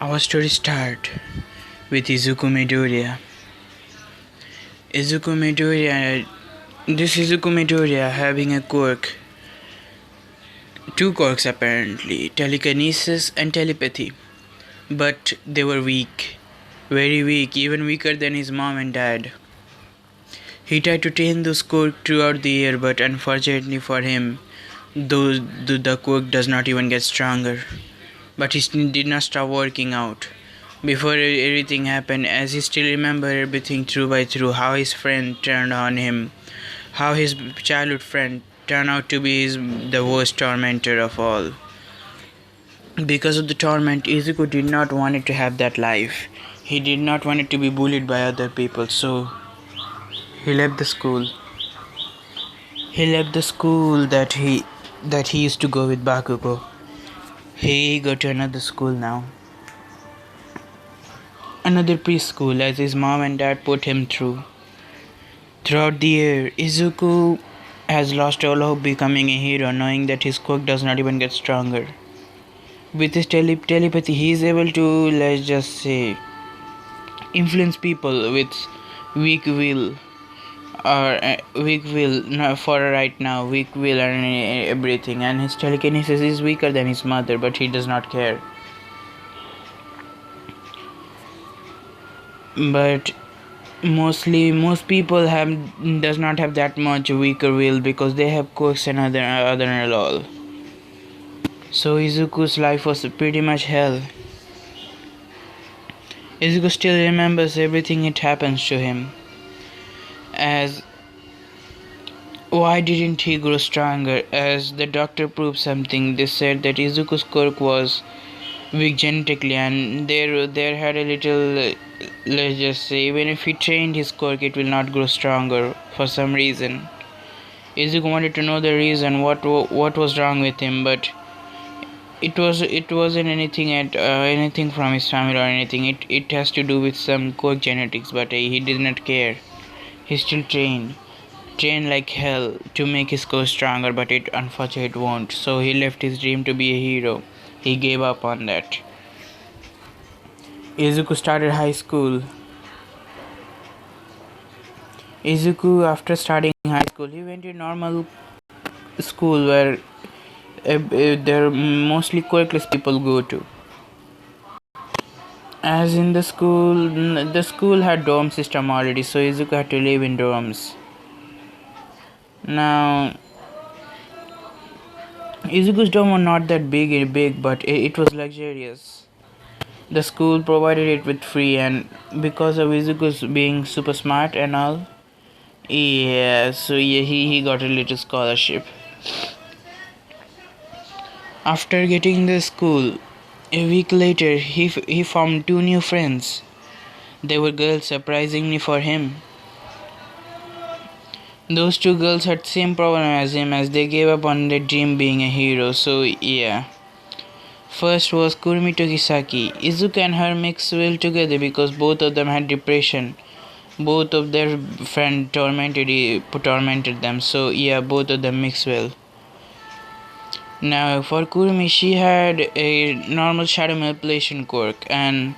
Our story starts with Izuku Midoriya. Izuku Midoriya, this Izuku Midoriya having a quirk, two quirks apparently, telekinesis and telepathy, but they were weak, very weak, even weaker than his mom and dad. He tried to train those quirks throughout the year, but unfortunately for him, the quirk does not even get stronger. But he did not stop working out. Before everything happened, as he still remembered everything through by through, how his friend turned on him, how his childhood friend turned out to be the worst tormentor of all. Because of the torment, Izuku did not want it to have that life. He did not want it to be bullied by other people, so he left the school. He left the school that he used to go with Bakugo. He go to another school now. Another preschool as his mom and dad put him through. Throughout the year, Izuku has lost all hope becoming a hero, knowing that his quirk does not even get stronger. With his telepathy, he is able to, let's just say, influence people with weak will, or weak will for right now, weak will and everything. And his telekinesis is weaker than his mother, but he does not care. But most people does not have that much weaker will because they have quirks and other and all. So Izuku's life was pretty much hell. Izuku still remembers everything that happens to him. As why didn't he grow stronger? As the doctor proved something, they said that Izuku's quirk was weak genetically, and there had a little, let's just say, even if he trained his quirk, it will not grow stronger for some reason. Izuku wanted to know the reason, what was wrong with him, but it wasn't anything from his family or anything. It has to do with some quirk genetics, but he did not care. He still trained like hell to make his quirk stronger, but it unfortunately won't. So he left his dream to be a hero. He gave up on that. Izuku started high school. Izuku, after starting high school, he went to normal school where there mostly quirkless people go to. As in the school had dorm system already, so Izuku had to live in dorms. Now, Izuku's dorm was not that big, but it was luxurious. The school provided it with free, and because of Izuku's being super smart and all, he got a little scholarship. After getting the school, a week later, he formed two new friends. They were girls, surprisingly for him. Those two girls had same problem as him, as they gave up on their dream being a hero. So yeah. First was Kurumi Togisaki. Izuku and her mixed well together because both of them had depression. Both of their friend tormented them. So yeah, both of them mixed well. Now for Kurumi, she had a normal shadow manipulation quirk, and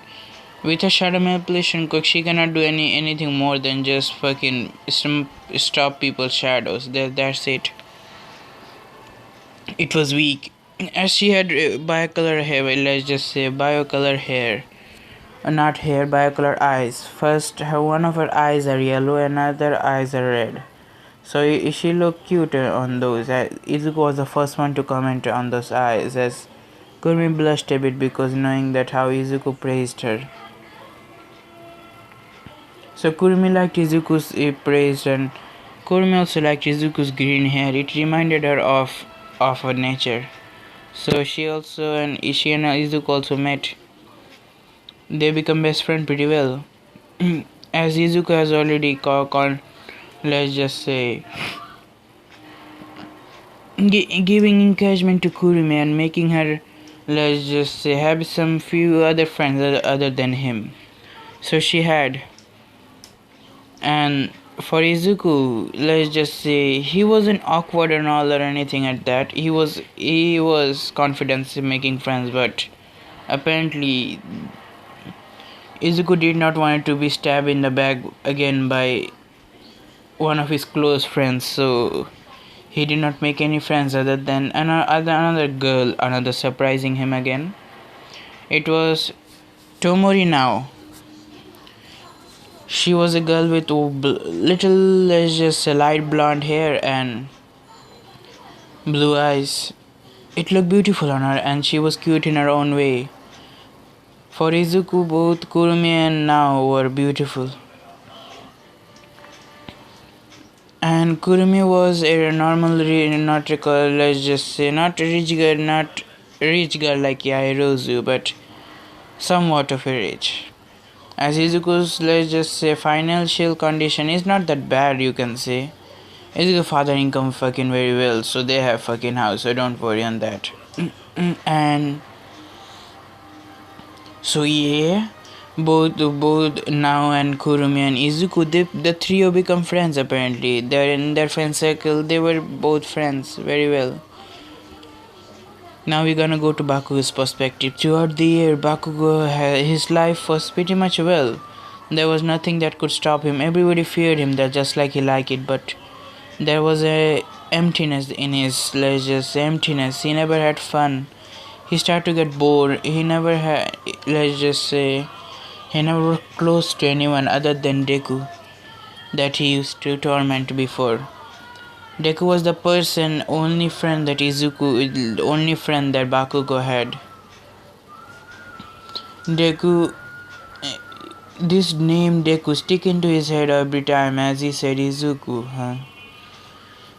with a shadow manipulation quirk, she cannot do anything more than just fucking stop people's shadows. That's it. It was weak, as she had bicolor hair. Well, let's just say bicolor hair, not hair, bicolor eyes. First, one of her eyes are yellow, and other eyes are red. So she looked cute on those. Izuku was the first one to comment on those eyes, as Kurumi blushed a bit because knowing that how Izuku praised her. So Kurumi liked Izuku's praise, and Kurumi also liked Izuku's green hair. It reminded her of her nature. So she and Izuku also met. They become best friends pretty well. As Izuku has already let's just say, giving encouragement to Kurumi and making her, let's just say, have some few other friends other than him. So she had. And for Izuku, let's just say, he wasn't awkward and all or anything like that. He was confident in making friends, but Apparently, Izuku did not want to be stabbed in the back again by one of his close friends, so he did not make any friends other than another girl, another surprising him again. It was Tomori now. She was a girl with little, just light blonde hair and blue eyes. It looked beautiful on her, and she was cute in her own way. For Izuku, both Kurumi and Nao were beautiful. And Kurumi was a normal, let's just say, not rich girl like Yairozu, but somewhat of a rich. As Izuku's, let's just say, financial condition is not that bad, you can say. Izuku's father income fucking very well, so they have fucking house, so don't worry on that. And so yeah, both Nao and Kurumi and Izuku, the trio become friends apparently. They're in their friend circle, they were both friends very well. Now we're gonna go to Bakugo's perspective. Throughout the year, his life was pretty much well. There was nothing that could stop him. Everybody feared him, that just like he liked it, but there was a emptiness in his emptiness. He never had fun. He started to get bored. He never had, he never was close to anyone other than Deku that he used to torment before. Deku was the only friend that only friend that Bakugo had. Deku, this name Deku stick into his head every time as he said Izuku, huh?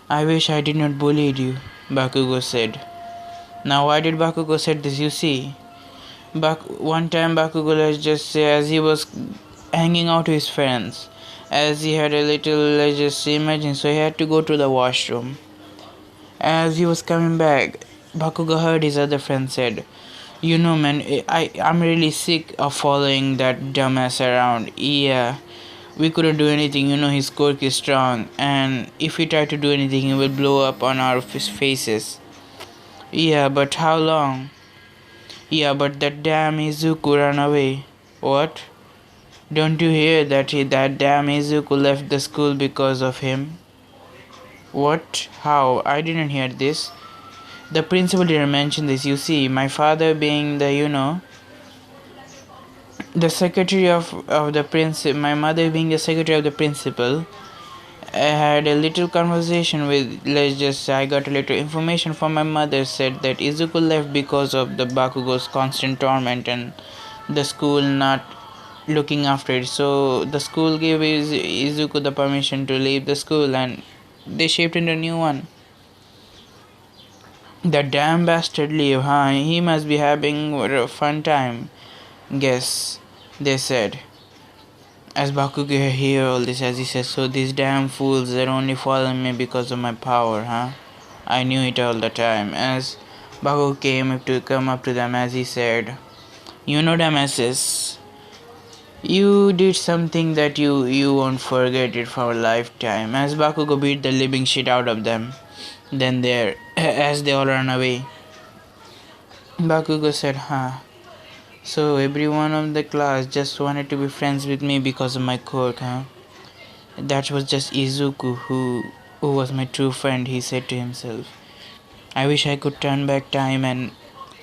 I wish I did not bully you, Bakugo said. Now why did Bakugo said this, you see? One time Bakugo, let's just say, as he was hanging out with his friends, as he had a little, let's just say, emergency, so he had to go to the washroom. As he was coming back, Bakugo heard his other friend said, you know man, I'm really sick of following that dumbass around. Yeah, we couldn't do anything, you know his quirk is strong, and if we try to do anything he will blow up on our faces. Yeah, but how long? Yeah, but that damn Izuku ran away. What? Don't you hear that damn Izuku left the school because of him? What? How? I didn't hear this. The principal didn't mention this. You see, my father being the secretary of the principal, my mother being the secretary of the principal, I had a little conversation with, let's just say, I got a little information from my mother, said that Izuku left because of the Bakugo's constant torment and the school not looking after it. So the school gave Izuku the permission to leave the school and they shaped into a new one. The damn bastard leave, huh? He must be having a fun time. Guess, they said. As Bakugo hear all this, as he says, so these damn fools are only following me because of my power, huh? I knew it all the time. As Bakugo come up to them, as he said, you know them asses. You did something that you won't forget it for a lifetime. As Bakugo beat the living shit out of them. Then there, as they all run away, Bakugo said, huh? So everyone of the class just wanted to be friends with me because of my quirk, huh? That was just Izuku who was my true friend, he said to himself. I wish I could turn back time and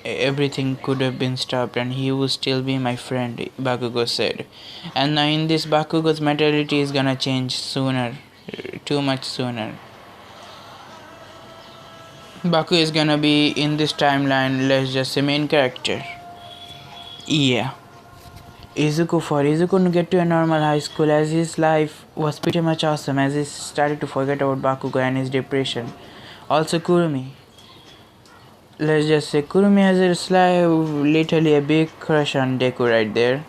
everything could have been stopped and he would still be my friend, Bakugo said. And now in this, Bakugo's mentality is gonna change sooner, too much sooner. Baku is gonna be in this timeline, let's just say, main character. Yeah. For Izuku to get to a normal high school, as his life was pretty much awesome, as he started to forget about Bakugo and his depression. Also Kurumi. Let's just say Kurumi has literally a big crush on Deku right there.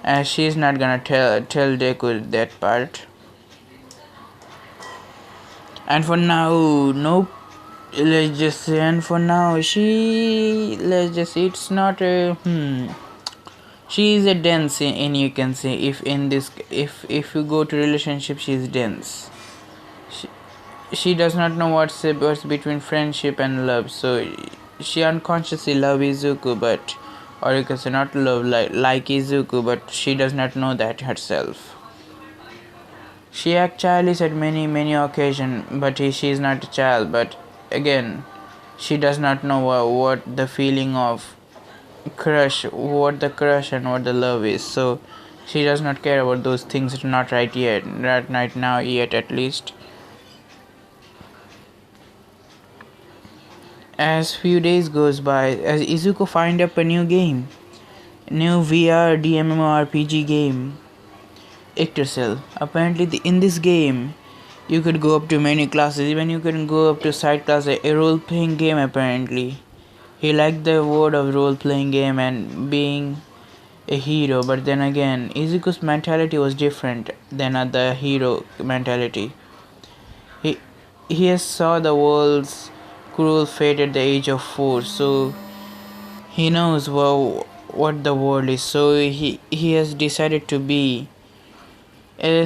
As she's not gonna tell Deku that part. And for now, nope. Let's just say, and for now, it's not a, she is a dense in you can say, if you go to relationship, she is dense. She does not know what's between friendship and love, so she unconsciously loves Izuku, but or you can say not love like Izuku, but she does not know that herself. She acts childish at many occasions, but she is not a child. But again, she does not know what the feeling of what the crush and what the love is. So she does not care about those things. Not right yet, not right now yet at least. As few days goes by, as Izuku find up a new game, new VR DMMORPG game, Yggdrasil. Apparently, in this game, you could go up to many classes. Even you can go up to side class. A role-playing game. Apparently, he liked the word of role-playing game and being a hero. But then again, Izuku's mentality was different than the hero mentality. He he has saw the world's cruel fate at the age of 4, so he knows what the world is. So he has decided to be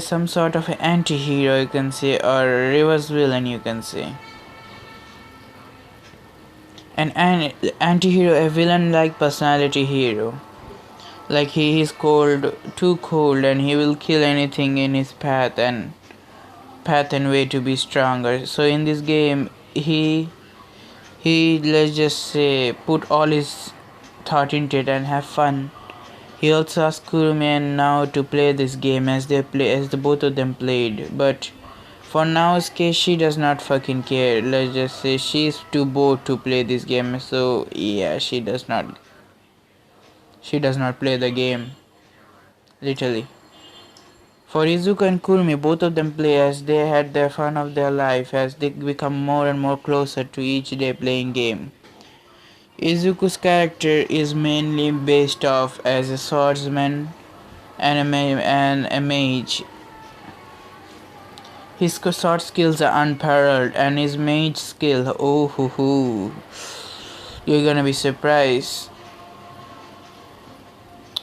some sort of an anti-hero, you can say, or a reverse villain, you can say. An anti-hero, a villain-like personality hero. Like he is cold, too cold, and he will kill anything in his path and way to be stronger. So in this game, he let's just say put all his thought into it and have fun. He also asked Kurumi and Nao to play this game as the both of them played, but for Nao's case she does not fucking care. Let's just say she's too bored to play this game, so yeah, she does not play the game. Literally. For Izuku and Kurumi, both of them play as they had the fun of their life as they become more and more closer to each day playing game. Izuku's character is mainly based off as a swordsman and a mage. His sword skills are unparalleled, and his mage skill, oh hoo hoo, you're gonna be surprised.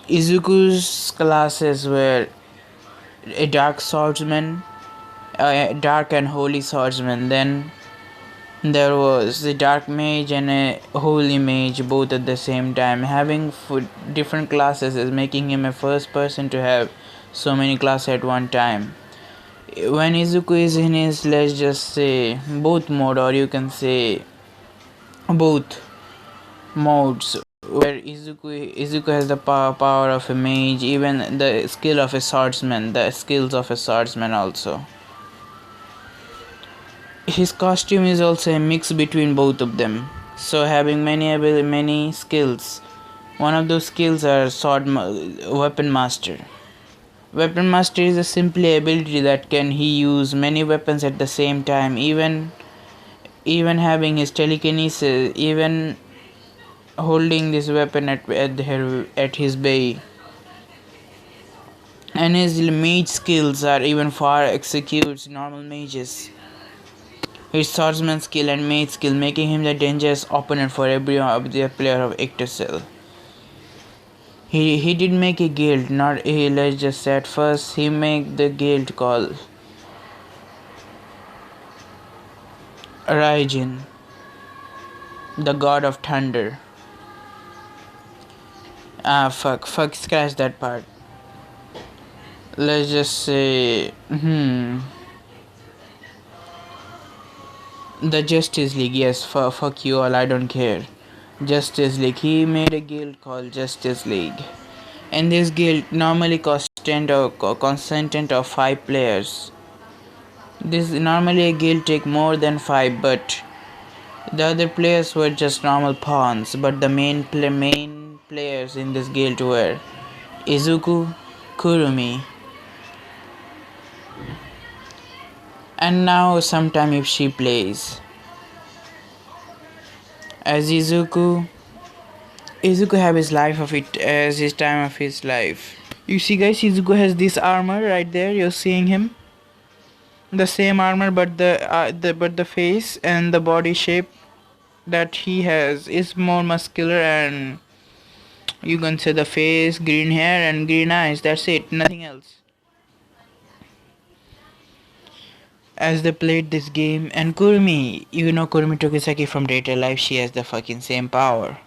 Izuku's classes were a dark swordsman, a dark and holy swordsman. Then there was the dark mage and a holy mage, both at the same time. Having different classes is making him a first person to have so many classes at one time. When Izuku is in his, let's just say, both mode, or you can say both modes, where Izuku has the power of a mage, even the skill of a swordsman, the skills of a swordsman also. His costume is also a mix between both of them. So having many skills. One of those skills are weapon master. Weapon master is a simply ability that can he use many weapons at the same time, even having his telekinesis, even holding this weapon at his bay. And his mage skills are even far executes normal mages. His swordsman skill and mage skill making him the dangerous opponent for every other player of Yggdrasil. He did make a guild, not a let's just say at first he made the guild called Raijin, the god of thunder. Fuck, scratch that part. Let's just say, the Justice League, yes, fuck you all, I don't care. Justice League, he made a guild called Justice League. And this guild normally consistent of 5 players. This normally a guild take more than 5, but the other players were just normal pawns. But the main players in this guild were Izuku, Kurumi, and now sometime if she plays as Izuku have his life of it as his time of his life. You see guys, Izuku has this armor right there, you're seeing him, the same armor, but the face and the body shape that he has is more muscular, and you can say the face, green hair and green eyes, that's it, nothing else. As they played this game, and Kurumi, Kurumi Tokisaki from Data Life, she has the fucking same power.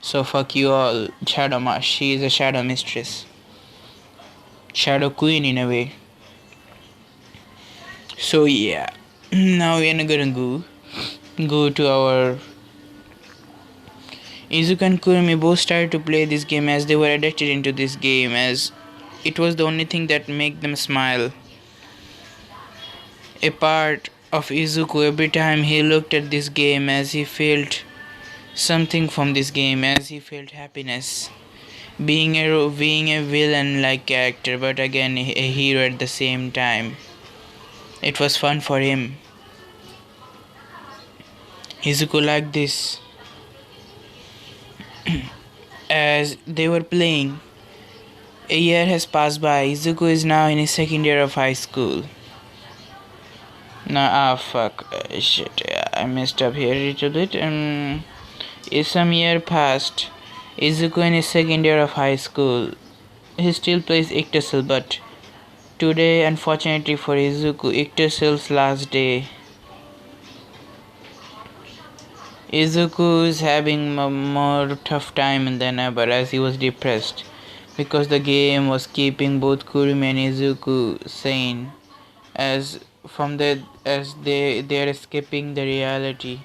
So fuck you all, she is a shadow mistress. Shadow queen in a way. So yeah. Now we are gonna go to our Izuku and Kurumi both started to play this game as they were addicted into this game as it was the only thing that made them smile. A part of Izuku every time he looked at this game as he felt something from this game as he felt happiness. Being a villain like character but again a hero at the same time. It was fun for him. Izuku liked this. As they were playing, a year has passed by. Izuku is now in his second year of high school. Nah, fuck. Shit, I messed up here a little bit. Is some year passed. Izuku in his second year of high school. He still plays Yggdrasil, but today, unfortunately for Izuku, Yggdrasil's last day. Izuku is having a more tough time than ever as he was depressed because the game was keeping both Kurumi and Izuku sane as they are escaping the reality.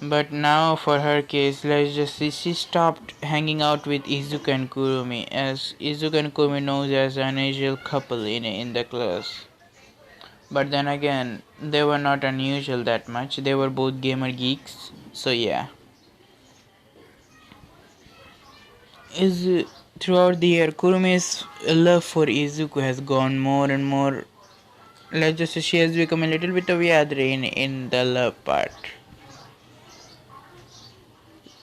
But now for her case, let's just see, she stopped hanging out with Izuku and Kurumi as Izuku and Kurumi knows as an unusual couple in the class. But then again, they were not unusual that much. They were both gamer geeks. So yeah. Is throughout the year, Kurumi's love for Izuku has gone more and more. Let's just say she has become a little bit of Yadri in the love part.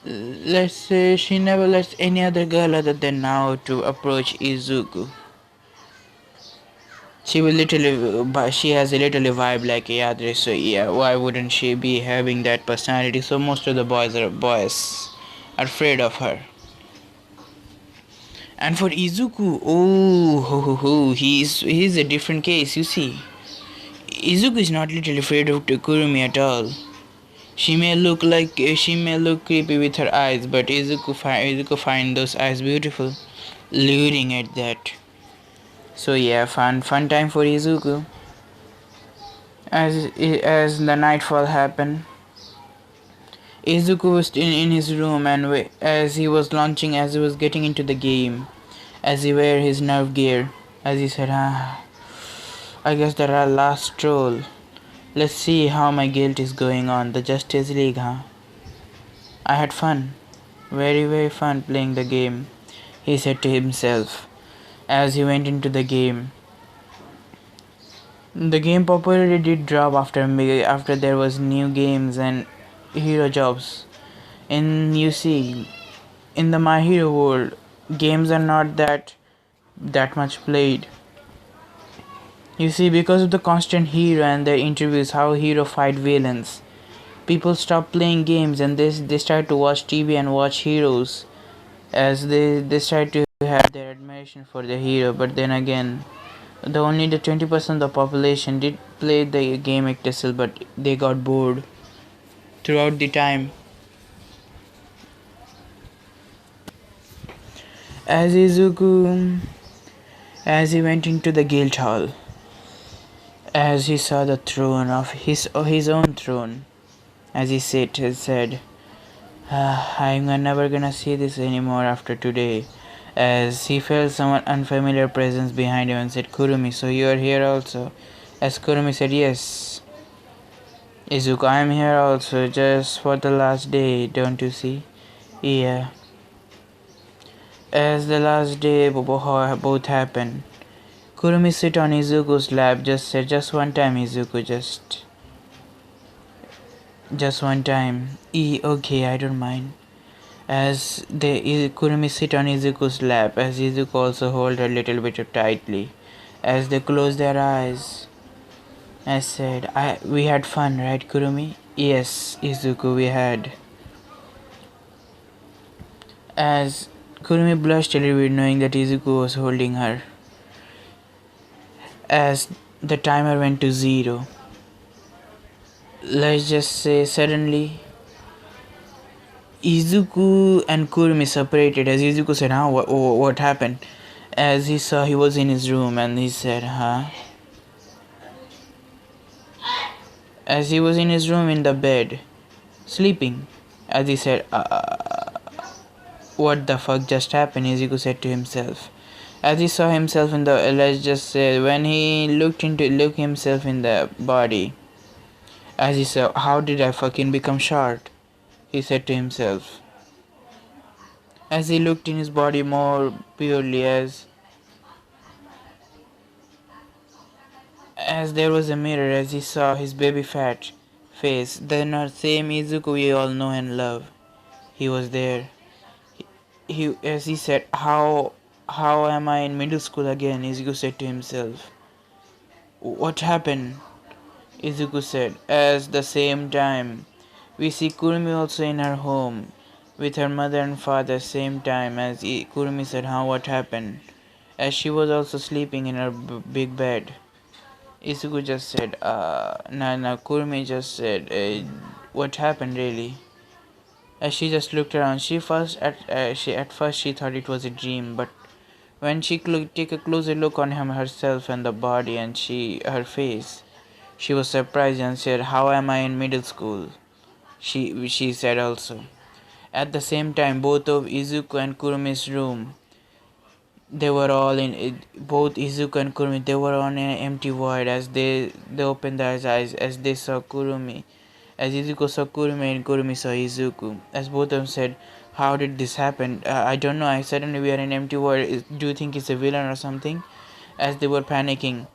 Let's say she never lets any other girl other than Nao to approach Izuku. She has a little vibe like a Yadri, so yeah, why wouldn't she be having that personality? So most of the boys are afraid of her. And for Izuku, he's a different case. You see, Izuku is not little afraid of Kurumi at all. She may look creepy with her eyes, but Izuku find those eyes beautiful, luring at that. So yeah, fun time for Izuku. As the nightfall happened, Izuku was in his room and as he was getting into the game, as he wear his nerve gear, as he said, I guess that our last stroll. Let's see how my guild is going on. The Justice League, huh? I had fun. Very fun playing the game, he said to himself as he went into the game. The game popularity did drop after there was new games and hero jobs. In the My Hero world, games are not that much played. You see, because of the constant hero and their interviews how hero fight villains, people stop playing games and they start to watch TV and watch heroes as they start to have their admiration for the hero. But then again, only the 20% of the population did play the game Yggdrasil, but they got bored throughout the time. As Izuku, as he went into the guild hall, as he saw the throne of his own throne, as he said, I'm never gonna see this anymore after today. As he felt some unfamiliar presence behind him and said, Kurumi, so you are here also? As Kurumi said, yes. Izuku, I am here also, just for the last day, don't you see? Yeah. As the last day both happened, Kurumi sit on Izuku's lap, just said, just one time, Izuku, just one time. Okay, I don't mind. As Kurumi sit on Izuku's lap, as Izuku also hold her little bit tightly. As they close their eyes, I said, we had fun, right, Kurumi? Yes, Izuku, we had. As Kurumi blushed a little bit knowing that Izuku was holding her. As the timer went to 0. Let's just say suddenly Izuku and Kurumi separated. As Izuku said, huh, what happened? As he saw he was in his room and he said, huh? As he was in his room in the bed, sleeping. As he said, what the fuck just happened? Izuku said to himself. As he saw himself in the, let's just say, when he looked himself in the body. As he said, how did I fucking become short? He said to himself. As he looked in his body more purely, as there was a mirror, as he saw his baby fat face, the same Izuku we all know and love. He was there. As he said, how am I in middle school again? Izuku said to himself. What happened? Izuku said. As the same time, we see Kurumi also in her home with her mother and father same time. As Kurumi said, how what happened? As she was also sleeping in her big bed. Izuku just said, Kurumi just said, what happened really? As she just looked around, at first she thought it was a dream, but when she take a closer look on herself and the body and her face, she was surprised and said, "How am I in middle school?" She said also. At the same time, both of Izuku and Kurumi's room, they were all in it, both Izuku and Kurumi, they were on an empty void as they opened their eyes as they saw Kurumi. As Izuku saw Kurumi and Kurumi saw Izuku. As both of them said, how did this happen? I don't know. Suddenly we are in an empty void. Do you think it's a villain or something? As they were panicking,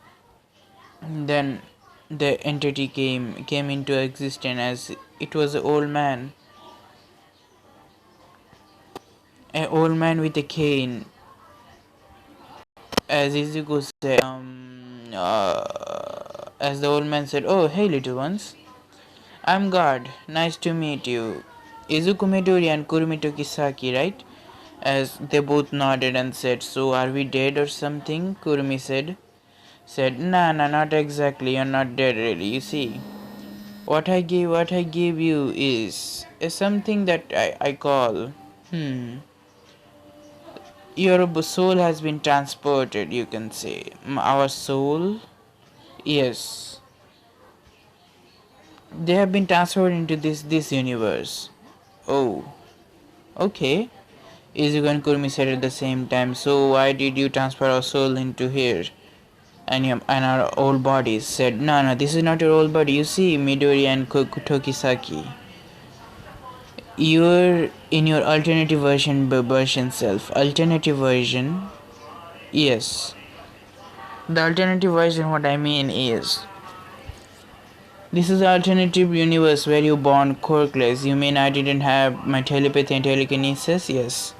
then the entity came into existence as it was an old man with a cane. As Izuku said, as the old man said, "Oh, hey, little ones. I'm God. Nice to meet you. Izuku Midori and Kurumi Tokisaki, right?" As they both nodded and said, "So are we dead or something?" Kurumi said, "Nah, not exactly. You're not dead really. You see, what I gave you is something that I call your soul has been transported, you can say. Our soul, yes, they have been transferred into this universe." Oh, okay. Izuku and Kurumi said at the same time. So why did you transfer our soul into here? And our old bodies said, no, this is not your old body. You see, Midori and Tokisaki, you're in your alternative version self. Alternative version, yes. The alternative version, what I mean is, this is an alternative universe where you born quirkless. You mean I didn't have my telepathy and telekinesis? Yes.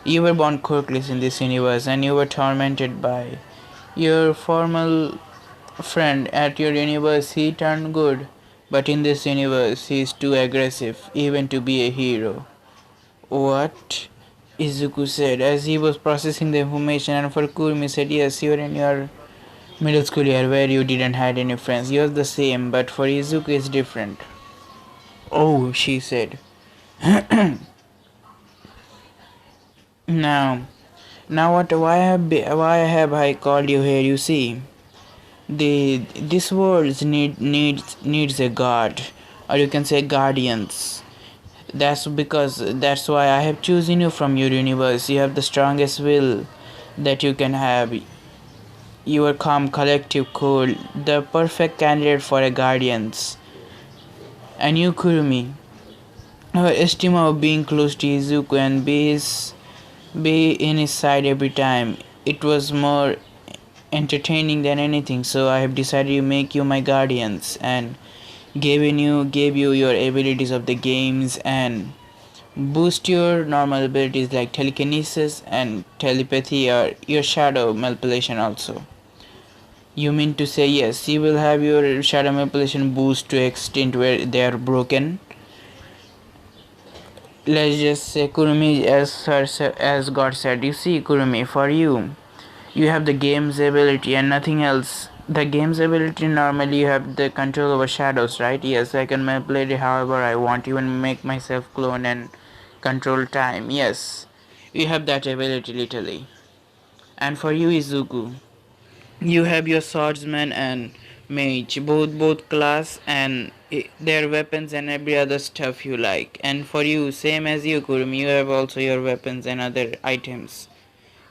You were born quirkless in this universe and you were tormented by your formal friend at your universe. He turned good, but in this universe he is too aggressive even to be a hero. What? Izuku said as he was processing the information, and for Kurumi said, yes, you were in your middle school year where you didn't had any friends. You're the same, but for Izuku it's different. Oh, she said. Now, what? Why have I called you here? You see, this world needs a god, or you can say guardians. That's why I have chosen you from your universe. You have the strongest will that you can have. You are calm, collective, cool, the perfect candidate for a guardians. And you, Kurumi, her estima of being close to Izuku and be in his side every time. It was more entertaining than anything, so I have decided to make you my guardians and gave you your abilities of the games and boost your normal abilities like telekinesis and telepathy or your shadow manipulation also. You mean to say, yes, you will have your shadow manipulation boost to extent where they are broken? Let's just say Kurumi, as God said, you see Kurumi, for you have the game's ability and nothing else. The game's ability, normally you have the control over shadows, right? Yes, I can manipulate it however I want, even make myself clone and Control time, yes. You have that ability literally. And for you, Izuku, you have your swordsman and mage, both class and their weapons and every other stuff you like. And for you, same as you, Kurumi, you have also your weapons and other items.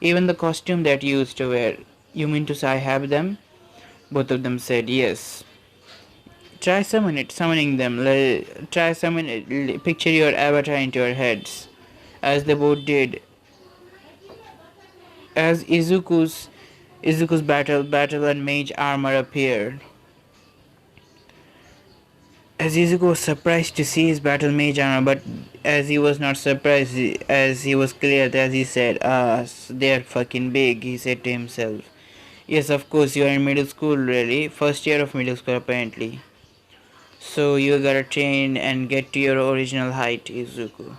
Even the costume that you used to wear. You mean to say I have them? Both of them said yes. Try summoning them. Try picture your avatar into your heads, as they both did. As Izuku's battle and mage armor appeared. As Izuku was surprised to see his battle mage armor, but as he was not surprised, as he was clear, as he said, they're fucking big, he said to himself. Yes, of course, you are in middle school, really. First year of middle school, apparently. So you gotta train and get to your original height, Izuku,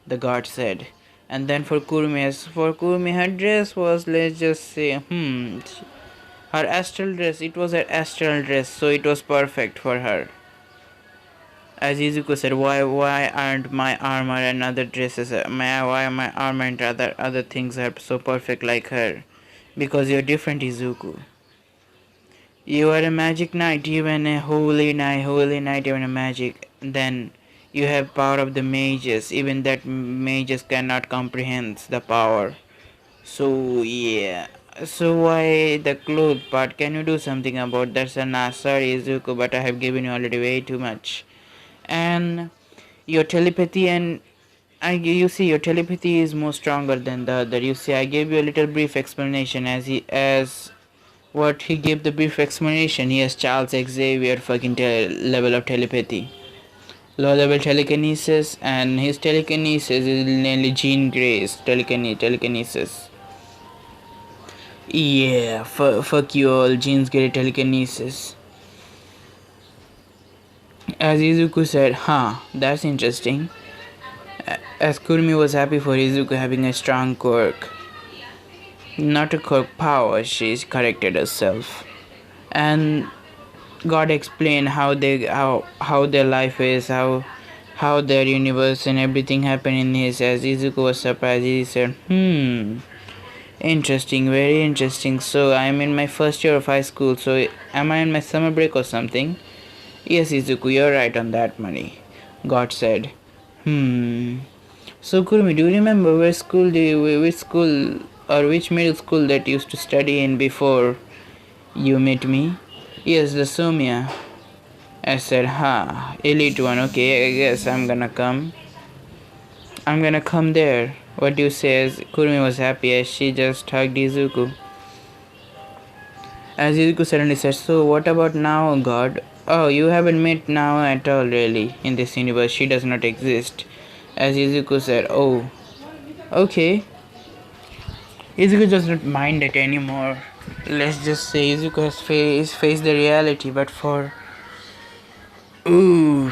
the guard said. And then for Kurumi, her dress was, let's just say, her astral dress, it was her astral dress, so it was perfect for her. As Izuku said, why aren't my armor and other dresses, why my armor and other things are so perfect like her? Because you're different, Izuku. You are a magic knight, even a holy knight, even a magic. Then you have power of the mages, even that mages cannot comprehend the power. So yeah. So why the cloth part? Can you do something about that? Sorry, Izuku, but I have given you already way too much. And your telepathy and you see your telepathy is more stronger than the other. You see, I gave you a little brief explanation as what he gave the brief explanation. He has Charles Xavier fucking level of telepathy, low level telekinesis, and his telekinesis is nearly Jean Grey's telekinesis. Yeah, fuck you all, Jean Grey telekinesis. As Izuku said, that's interesting. As Kurumi was happy for Izuku having a strong quirk. Not a quirk power, she corrected herself. And God explained how their life is, how their universe and everything happened in his. As Izuku was surprised, he said, interesting, very interesting. So I'm in my first year of high school, so am I in my summer break or something? Yes, Izuku, you're right on that, money. God said. So Kurumi, do you remember which school or which middle school that you used to study in before you met me? Yes, the Somia. I said, elite one, okay, I guess I'm gonna come. I'm gonna come there. What do you say? As Kurumi was happy as she just hugged Izuku. As Izuku suddenly said, so what about now, God? Oh, you haven't met now at all, really. In this universe, she does not exist. As Izuku said, oh, okay. Izuku does not mind it anymore. Let's just say Izuku has faced the reality, but for... Ooh.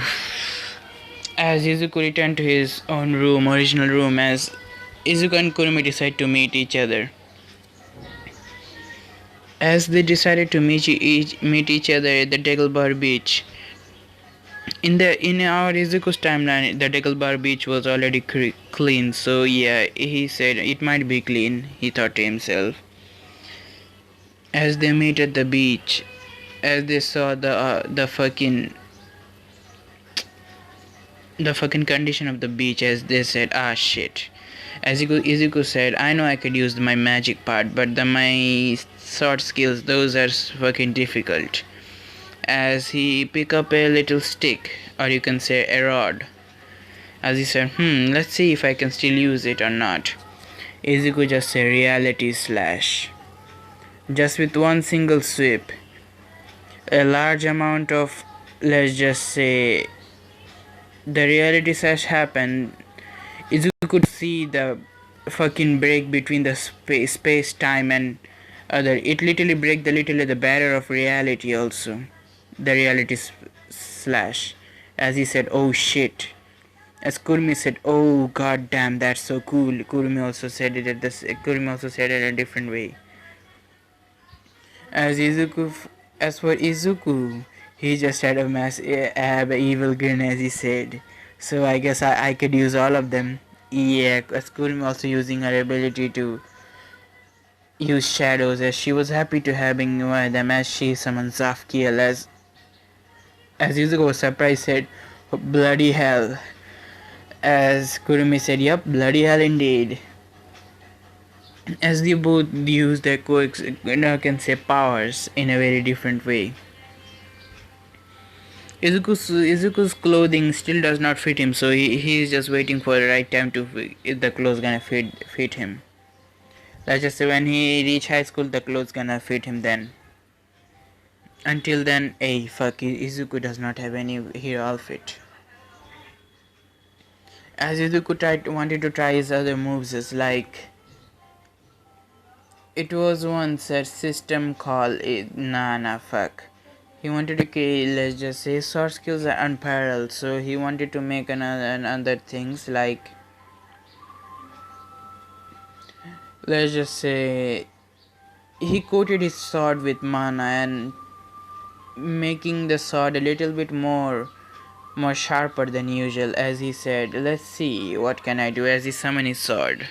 As Izuku returned to his own original room, as Izuku and Kurumi decide to meet each other. As they decided to meet each other at the Dagobah beach. In our Izuku's timeline, the Dagobah beach was already clean, so yeah, he said it might be clean, he thought to himself. As they meet at the beach, as they saw the fucking condition of the beach, as they said, shit. As Izuku said, I know I could use my magic part, but my sword skills, those are fucking difficult. As he pick up a little stick, or you can say a rod. As he said, let's see if I can still use it or not. Izuku just said reality slash. Just with one single sweep, a large amount of, let's just say, the reality slash happened. Izuku could see the fucking break between the space time and other. It literally break the barrier of reality also. The reality slash. As he said, oh shit. As Kurumi said, oh god damn, that's so cool. Kurumi also said it in a different way. As for Izuku, he just had a evil grin, as he said. So I guess I could use all of them. Yeah, Kurumi also using her ability to use shadows, as she was happy to having one of them as she summoned Zafkiel. As Yuzuko was surprised, said, "Bloody hell." As Kurumi said, "Yup, bloody hell indeed." As they both use their can say powers in a very different way. Izuku's clothing still does not fit him, so he is just waiting for the right time to if the clothes gonna fit him. Let's just say when he reach high school, the clothes gonna fit him then. Until then, hey, fuck, Izuku does not have any hero outfit. As Izuku wanted to try his other moves, is like it was once a system called fuck. He wanted to kill, let's just say, sword skills are unparalleled, so he wanted to make another things like, let's just say, he coated his sword with mana and making the sword a little bit more sharper than usual. As he said, let's see what can I do, as he summoned his sword.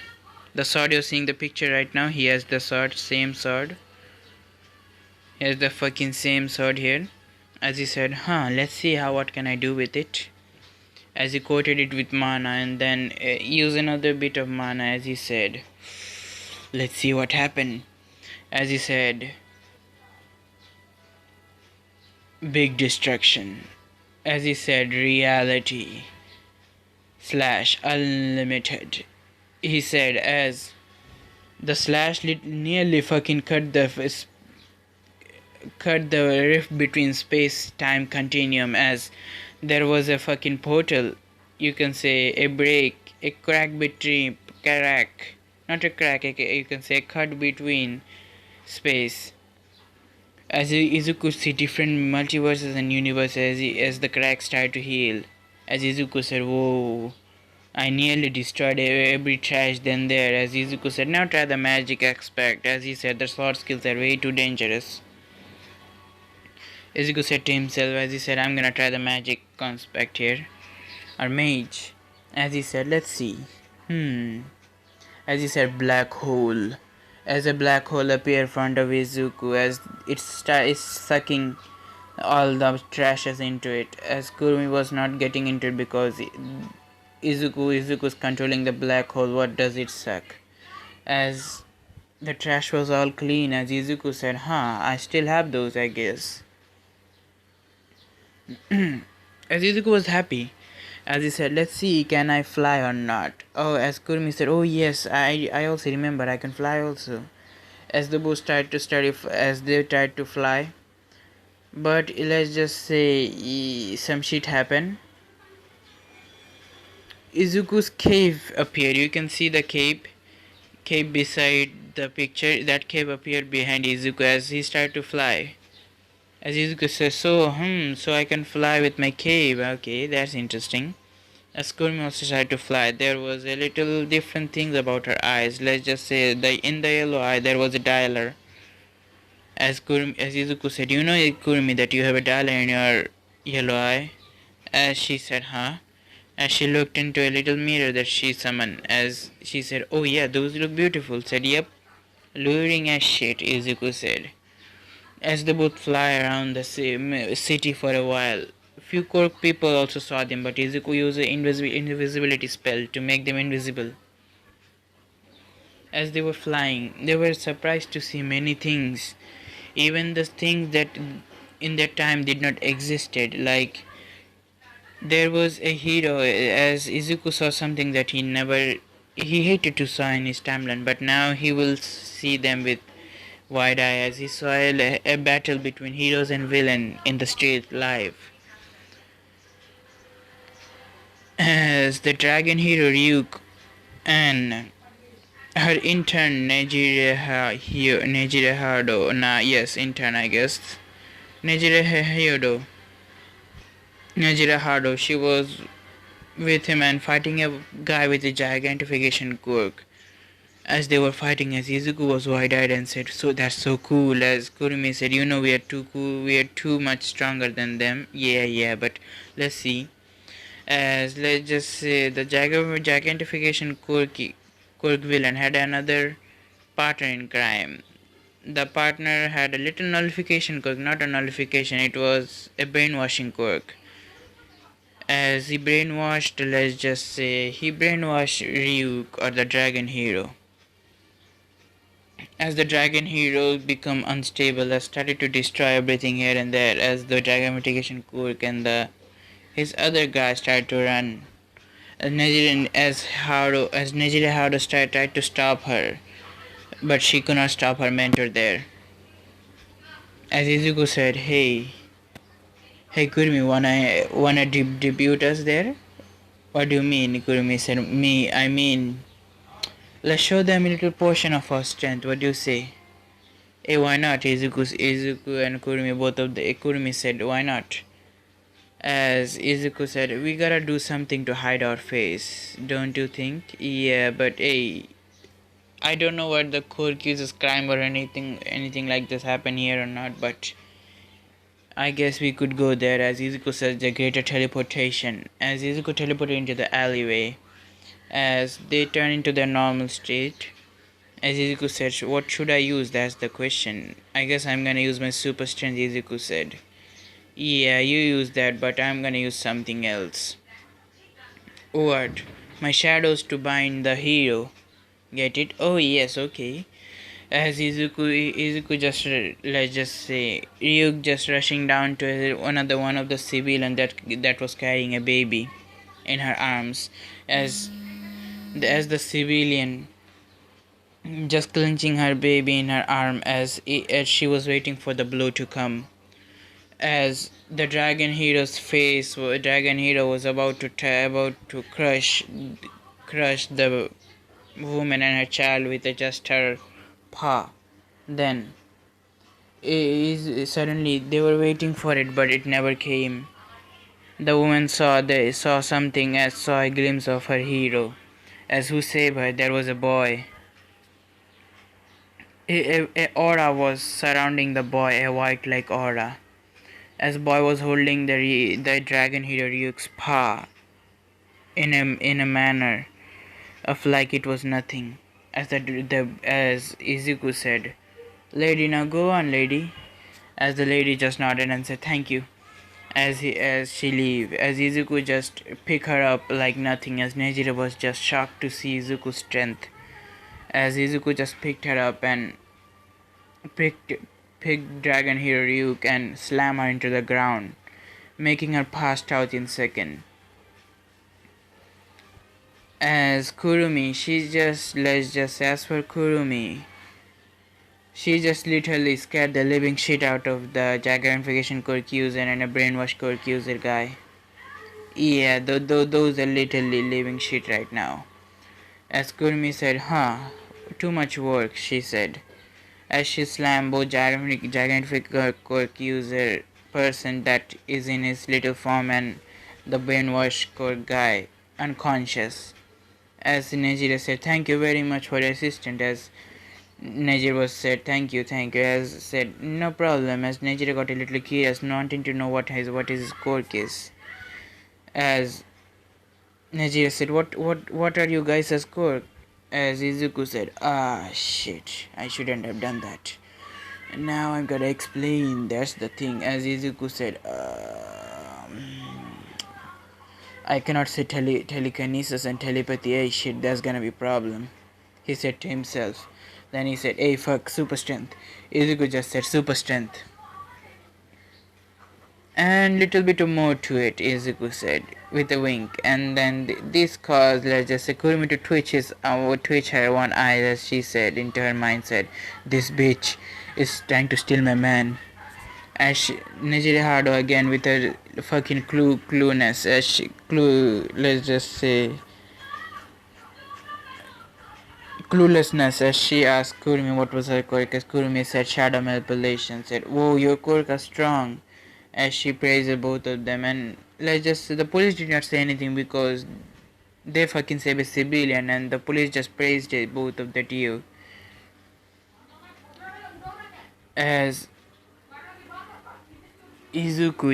The sword, you're seeing the picture right now, he has the sword, same sword. He has the fucking same sword here. As he said, let's see what can I do with it. As he coated it with mana and then use another bit of mana, as he said, let's see what happened. As he said, big destruction. As he said, reality slash unlimited. He said, as the slash nearly fucking cut the rift between space-time continuum, as there was a fucking portal, you can say a break, a crack between crack, not a crack, you can say a cut between space. As Izuku see different multiverses and universes as the cracks start to heal. As Izuku said, "Whoa, I nearly destroyed every trash then there." As Izuku said, "Now try the magic aspect." As he said, the sword skills are way too dangerous. Izuku said to himself, as he said, "I'm gonna try the magic aspect here." Or mage. As he said, "Let's see." As he said, black hole. As a black hole appeared in front of Izuku, as it is sucking all the trashes into it. As Kurumi was not getting into it because Izuku's controlling the black hole. What does it suck? As the trash was all clean, as Izuku said, I still have those, I guess. As Izuku was happy, as he said, "Let's see, can I fly or not?" Oh, as Kurumi said, "Oh yes, I also remember, I can fly also." As the boys tried to study, as they tried to fly, but let's just say some shit happened. Izuku's cave appeared. You can see the cave beside the picture. That cave appeared behind Izuku as he started to fly. As Izuku says, so I can fly with my cave. Okay, that's interesting. As Kurumi also tried to fly, there was a little different things about her eyes. Let's just say in the yellow eye there was a dialer. As Izuku said, "You know, Kurumi, that you have a dialer in your yellow eye?" As she said, "Huh?" As she looked into a little mirror that she summoned, as she said, "Oh yeah, those look beautiful." Said, "Yep, luring as shit," Izuku said. As they both fly around the city for a while, few Cork people also saw them, but Izuku used an invisibility spell to make them invisible. As they were flying, they were surprised to see many things, even the things that in that time did not existed. Like there was a hero, as Izuku saw something that he hated to saw in his timeline, but now he will see them with wide eye, as he saw a battle between heroes and villain in the street live. As the dragon hero Ryuk and her intern Nejire Hado, intern I guess, Nejire Hado, she was with him and fighting a guy with a gigantification quirk. As they were fighting, as Izuku was wide-eyed and said, "So that's so cool." As Kurumi said, "You know, we are too cool, we are too much stronger than them." Yeah, but let's see. As let's just say the gigantification quirk villain had another partner in crime. The partner had a little nullification quirk, not a nullification, it was a brainwashing quirk. As let's just say, he brainwashed Ryuk or the dragon hero. As the dragon hero become unstable, has started to destroy everything here and there. As the dragon mitigation quirk and his other guys tried to run. As Nejire Haruo tried to stop her, but she could not stop her mentor there. As Izuku said, hey Kurumi, wanna debut us there? What do you mean? Kurumi said, I mean, let's show them a little portion of our strength. What do you say? Hey, why not? Izuku and Kurumi, both of the Kurumi said, why not? As Izuku said, we gotta do something to hide our face, don't you think? Yeah, but hey, I don't know what the court uses crime or anything like this happen here or not, but I guess we could go there. As Izuku says, the greater teleportation. As Izuku teleported into the alleyway, as they turn into their normal state. As Izuku said, what should I use? That's the question. I guess I'm gonna use my super strength, Izuku said. Yeah, you use that, but I'm gonna use something else. What? My shadows to bind the hero. Get it? Oh yes, okay. As Izuku just let's just say Ryuk just rushing down to one of the civilian that was carrying a baby in her arms, as the civilian just clenching her baby in her arm as she was waiting for the blow to come. As the dragon hero was about to crush the woman and her child with just her paw. Then suddenly they were waiting for it, but it never came. The woman saw something, as saw a glimpse of her hero. As who saved her, there was a boy. A aura was surrounding the boy, a white like aura. As boy was holding the dragon hero Ryuk's paw in a manner of like it was nothing. As Izuku said, "Lady, now go on, lady." As the lady just nodded and said, "Thank you." As she leave, as Izuku just pick her up like nothing. As Nejire was just shocked to see Izuku's strength. As Izuku just picked her up and picked Dragon Hero Ryuk and slam her into the ground, making her passed out in second. As Kurumi, let's just say, as for Kurumi, she just literally scared the living shit out of the Jagarification quirk user and a brainwash quirk user guy. Yeah, those are literally living shit right now. As Kurumi said, too much work, she said. As she slammed both gigantic quirk user person that is in his little form and the brainwash quirk guy unconscious. As Nejire said, "Thank you very much for your assistance." As Nejire was said, "Thank you." As said, "No problem." As Nejire got a little curious, wanting to know what his quirk is. As Nejire said, "What are you guys' quirk?" As Izuku said, shit, I shouldn't have done that. And now I'm gonna explain, that's the thing. As Izuku said, I cannot say telekinesis and telepathy, hey shit, that's gonna be a problem. He said to himself. Then he said, hey fuck, super strength. Izuku just said super strength. And little bit more to it, Izuku said, with a wink. And then this caused, let's just say, Kurumi to twitch her one eye, as she said, into her mind said, this bitch is trying to steal my man. As Nejire Haruo again with her fucking cluelessness, let's just say, cluelessness, as she asked Kurumi what was her quirk. As Kurumi said shadow manipulation, said, whoa, your quirk are strong. As she praised both of them, and let's just say the police did not say anything because they fucking saved a civilian, and the police just praised both of the two. As Izuku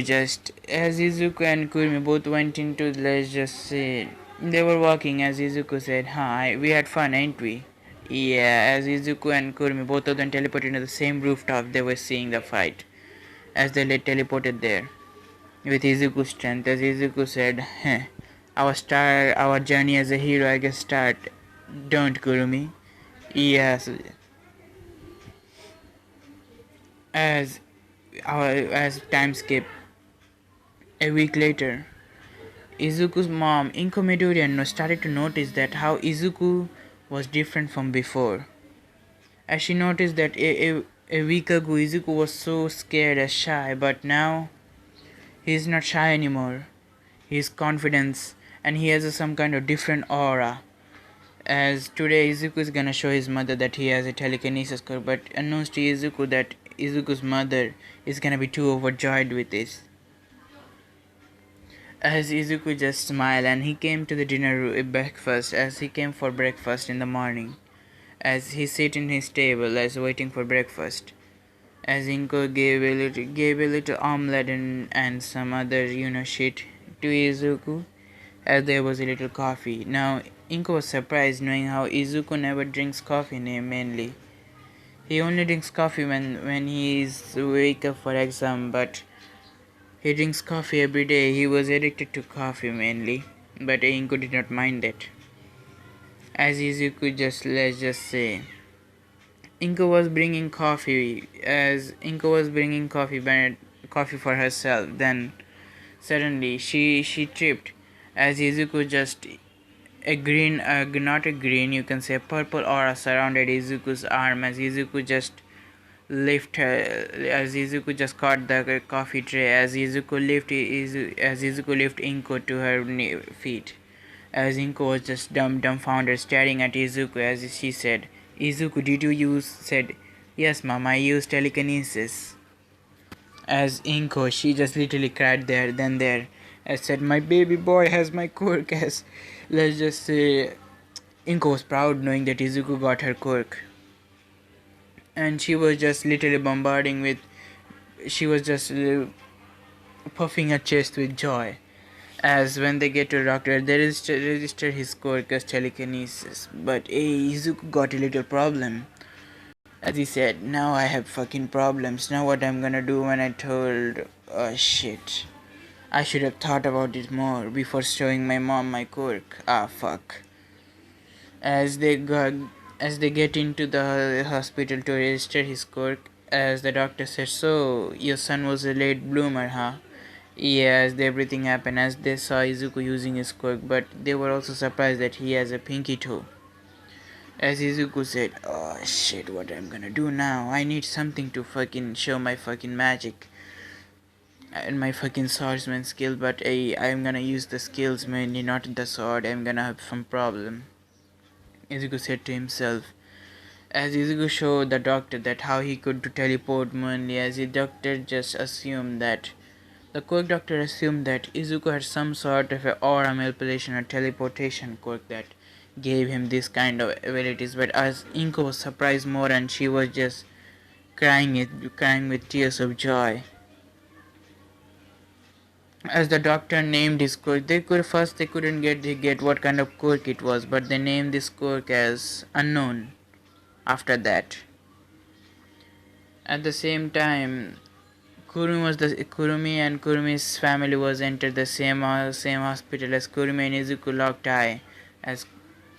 and Kurumi both went into, let's just say, they were walking as Izuku said, "Hi, we had fun, ain't we?" Yeah, as Izuku and Kurumi, both of them teleported to the same rooftop, they were seeing the fight. As they teleported there, with Izuku's strength, as Izuku said, our journey as a hero, I guess, start. Don't, Kurumi. Yes, as as time skipped, a week later, Izuku's mom, Inko Midoriya, started to notice that how Izuku was different from before. As she noticed that a week ago Izuku was so scared and shy, but now he is not shy anymore. He is confident and he has some kind of different aura. As today Izuku is gonna show his mother that he has a telekinesis core, but unknowns to Izuku that Izuku's mother is gonna be too overjoyed with this. As Izuku just smiled and he came to the breakfast, as he came for breakfast in the morning. As he sat in his table as waiting for breakfast. As Inko gave a little omelette and some other shit to Izuku, as there was a little coffee. Now Inko was surprised knowing how Izuku never drinks coffee mainly. He only drinks coffee when he is wake up for exam, but he drinks coffee every day. He was addicted to coffee mainly, but Inko did not mind it. As Izuku let's just say, Inko was bringing coffee. As Inko was bringing coffee for herself, then suddenly she tripped. As Izuku just not a green, you can say purple aura surrounded Izuku's arm. As Izuku just as Izuku just caught the coffee tray, as Izuku lift Inko to her feet, as Inko was just dumbfounded staring at Izuku, as she said, "Izuku, did you use?" Said, "Yes, mom, I used telekinesis." As Inko, she just literally cried there. I said, "My baby boy has my quirk." As let's just say, Inko was proud knowing that Izuku got her quirk, and she was just literally bombarding with. She was just puffing her chest with joy. As when they get to the doctor, they register his quirk as telekinesis. But hey, Izuku got a little problem. As he said, "Now I have fucking problems. Now what I'm gonna do?" When I told, "Oh shit. I should have thought about it more before showing my mom my quirk. Ah, fuck." As they got, as they get into the hospital to register his quirk, as the doctor said, "So your son was a late bloomer, huh?" Yes, everything happened as they saw Izuku using his quirk, but they were also surprised that he has a pinky toe. As Izuku said, "Oh shit, what I'm gonna do now? I need something to fucking show my fucking magic and my fucking swordsman skill, but I'm gonna use the skills mainly, not the sword. I'm gonna have some problem." Izuku said to himself. As Izuku showed the doctor that how he could teleport mainly, as the doctor just assumed that the quirk doctor assumed that Izuku had some sort of a aura manipulation or teleportation quirk that gave him this kind of abilities. But as Inko was surprised more, and she was just crying with tears of joy. As the doctor named his quirk, they couldn't get what kind of quirk it was, but they named this quirk as unknown. After that, at the same time, Kurumi and Kurumi's family was entered the same hospital as Kurumi and Izuku locked eye. As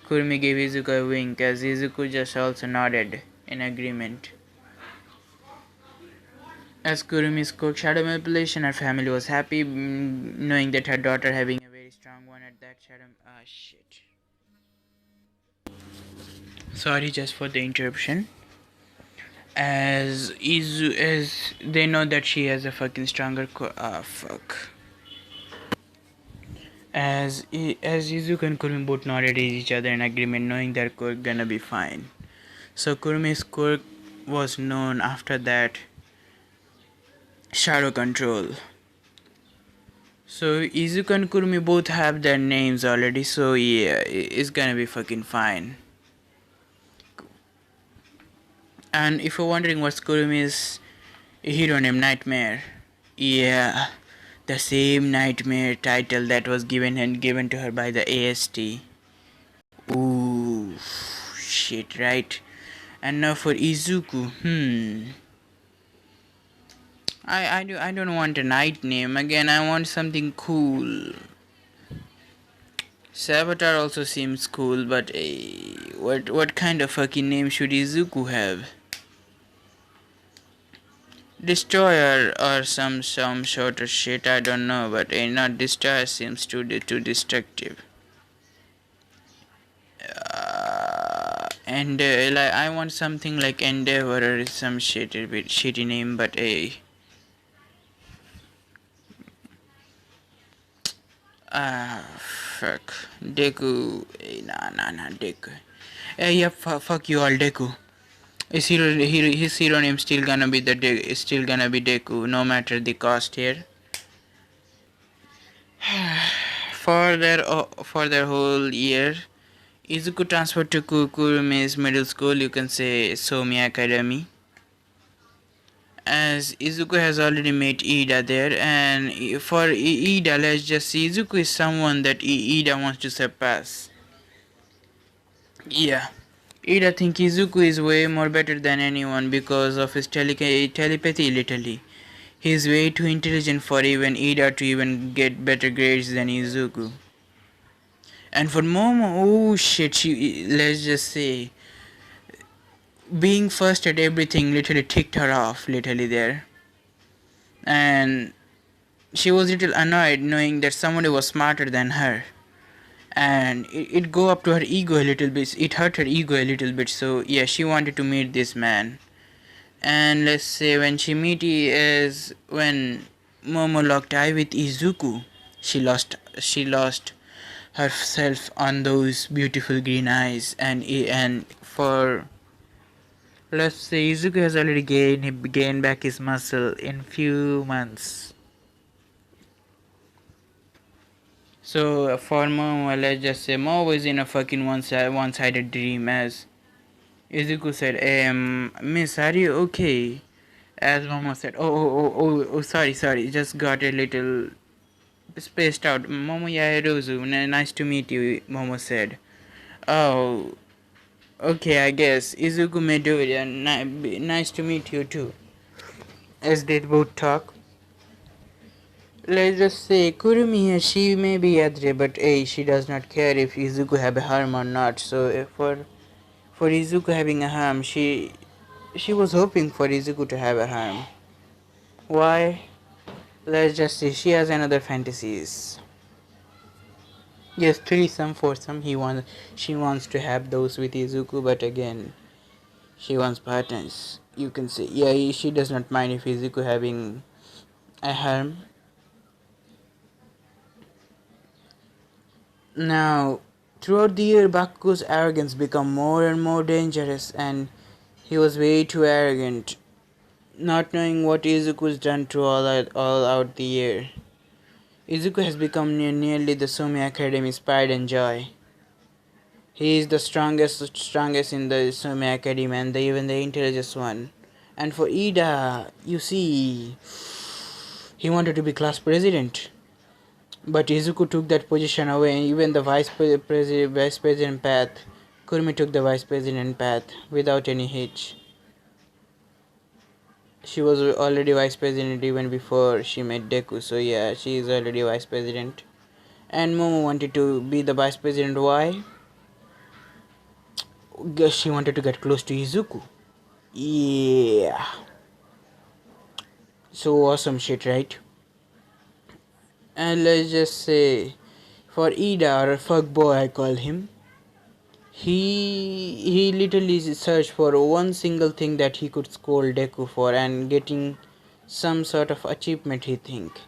Kurumi gave Izuku a wink, as Izuku just also nodded in agreement. As Kurumi's cook shadow manipulation, her family was happy knowing that her daughter having a very strong one at that shadow. Ah shit. Sorry just for the interruption. As they know that she has a fucking stronger fuck. As Izuku and Kurumi both nodded at each other in agreement, knowing that quirk gonna be fine. So Kurumi's quirk was known after that shadow control. So Izuku and Kurumi both have their names already, so yeah, it's gonna be fucking fine. And if you're wondering what's Kurumi's hero name, Nightmare. Yeah, the same nightmare title that was given to her by the AST. Ooh, shit, right? And now for Izuku. I don't want a night name again. I want something cool. Saboteur also seems cool, but what kind of fucking name should Izuku have? Destroyer or some sort of shit, I don't know, but not Destroyer seems too destructive. And like I want something like Endeavor or some shit, a bit shitty name, but fuck, Deku, nah, Deku. Yeah, fuck you all, Deku. His hero name still gonna be still gonna be Deku, no matter the cost here. For their whole year, Izuku transferred to Kurume's middle school, you can say Somi Academy. As Izuku has already met Ida there, and for Ida, let's just see, Izuku is someone that Ida wants to surpass. Yeah. Ida think Izuku is way more better than anyone because of his telepathy literally. He is way too intelligent for even Ida to even get better grades than Izuku. And for Momo, oh shit, let's just say, being first at everything literally ticked her off, literally there. And she was a little annoyed knowing that somebody was smarter than her. And it go up to her ego a little bit, it hurt her ego a little bit, so yeah, she wanted to meet this man. And let's say when Momo locked eye with Izuku, she lost herself on those beautiful green eyes, and for let's say Izuku has already gained back his muscle in few months. So for Momo, let's just say Momo was in a fucking one-sided dream, as Izuku said, Miss, are you okay? As Momo said, oh, sorry, just got a little spaced out. Momo Yaeruzu, nice to meet you, Momo said. Oh, okay, I guess. Izuku Midoriya, nice to meet you too. As they both talk. Let's just say Kurumi, she may be Yadre, but she does not care if Izuku have a harm or not. So for Izuku having a harm, she was hoping for Izuku to have a harm. Why? Let's just say she has another fantasies. Yes, threesome, foursome. She wants to have those with Izuku, but again, she wants partners. You can say, yeah, she does not mind if Izuku having a harm. Now, throughout the year, Bakugo's arrogance became more and more dangerous, and he was way too arrogant, not knowing what Izuku's done to all out the year. Izuku has become nearly the Sumi Academy's pride and joy. He is the strongest in the Sumi Academy, and even the intelligent one. And for Ida, you see, he wanted to be class president. But Izuku took that position away, and even the vice president path, Kurumi took the vice president path without any hitch. She was already vice president even before she met Deku, so yeah, she is already vice president. And Momo wanted to be the vice president. Why? Guess she wanted to get close to Izuku. Yeah. So awesome shit, right? And let's just say, for Ida, or fuckboy I call him, he literally searched for one single thing that he could scold Deku for, and getting some sort of achievement, he think.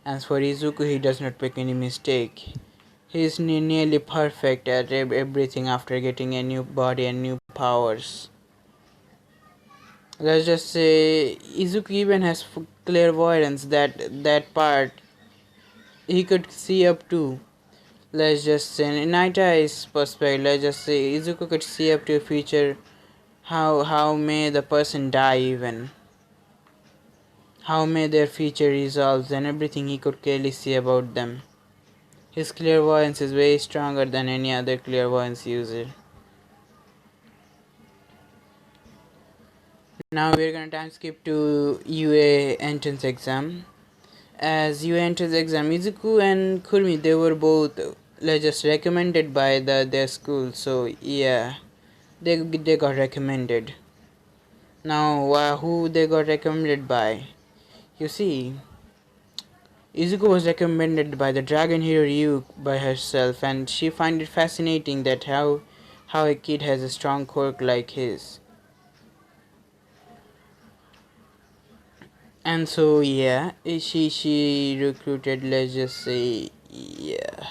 As for Izuku, he does not make any mistake. He is nearly perfect at everything after getting a new body and new powers. Let's just say Izuku even has clairvoyance, that part he could see up to. Let's just say in Night Eye's perspective, let's just say Izuku could see up to a future, how may the person die even. how may their future resolves and everything he could clearly see about them. His clairvoyance is way stronger than any other clairvoyance user. Now we're gonna time skip to UA entrance exam. As UA entrance exam, Izuku and Kurumi, they were both just recommended by their school. So yeah, they got recommended. Now who they got recommended by? You see, Izuku was recommended by the dragon hero Ryuk by herself, and she find it fascinating that how a kid has a strong quirk like his. And so yeah, she recruited, let's just say, yeah,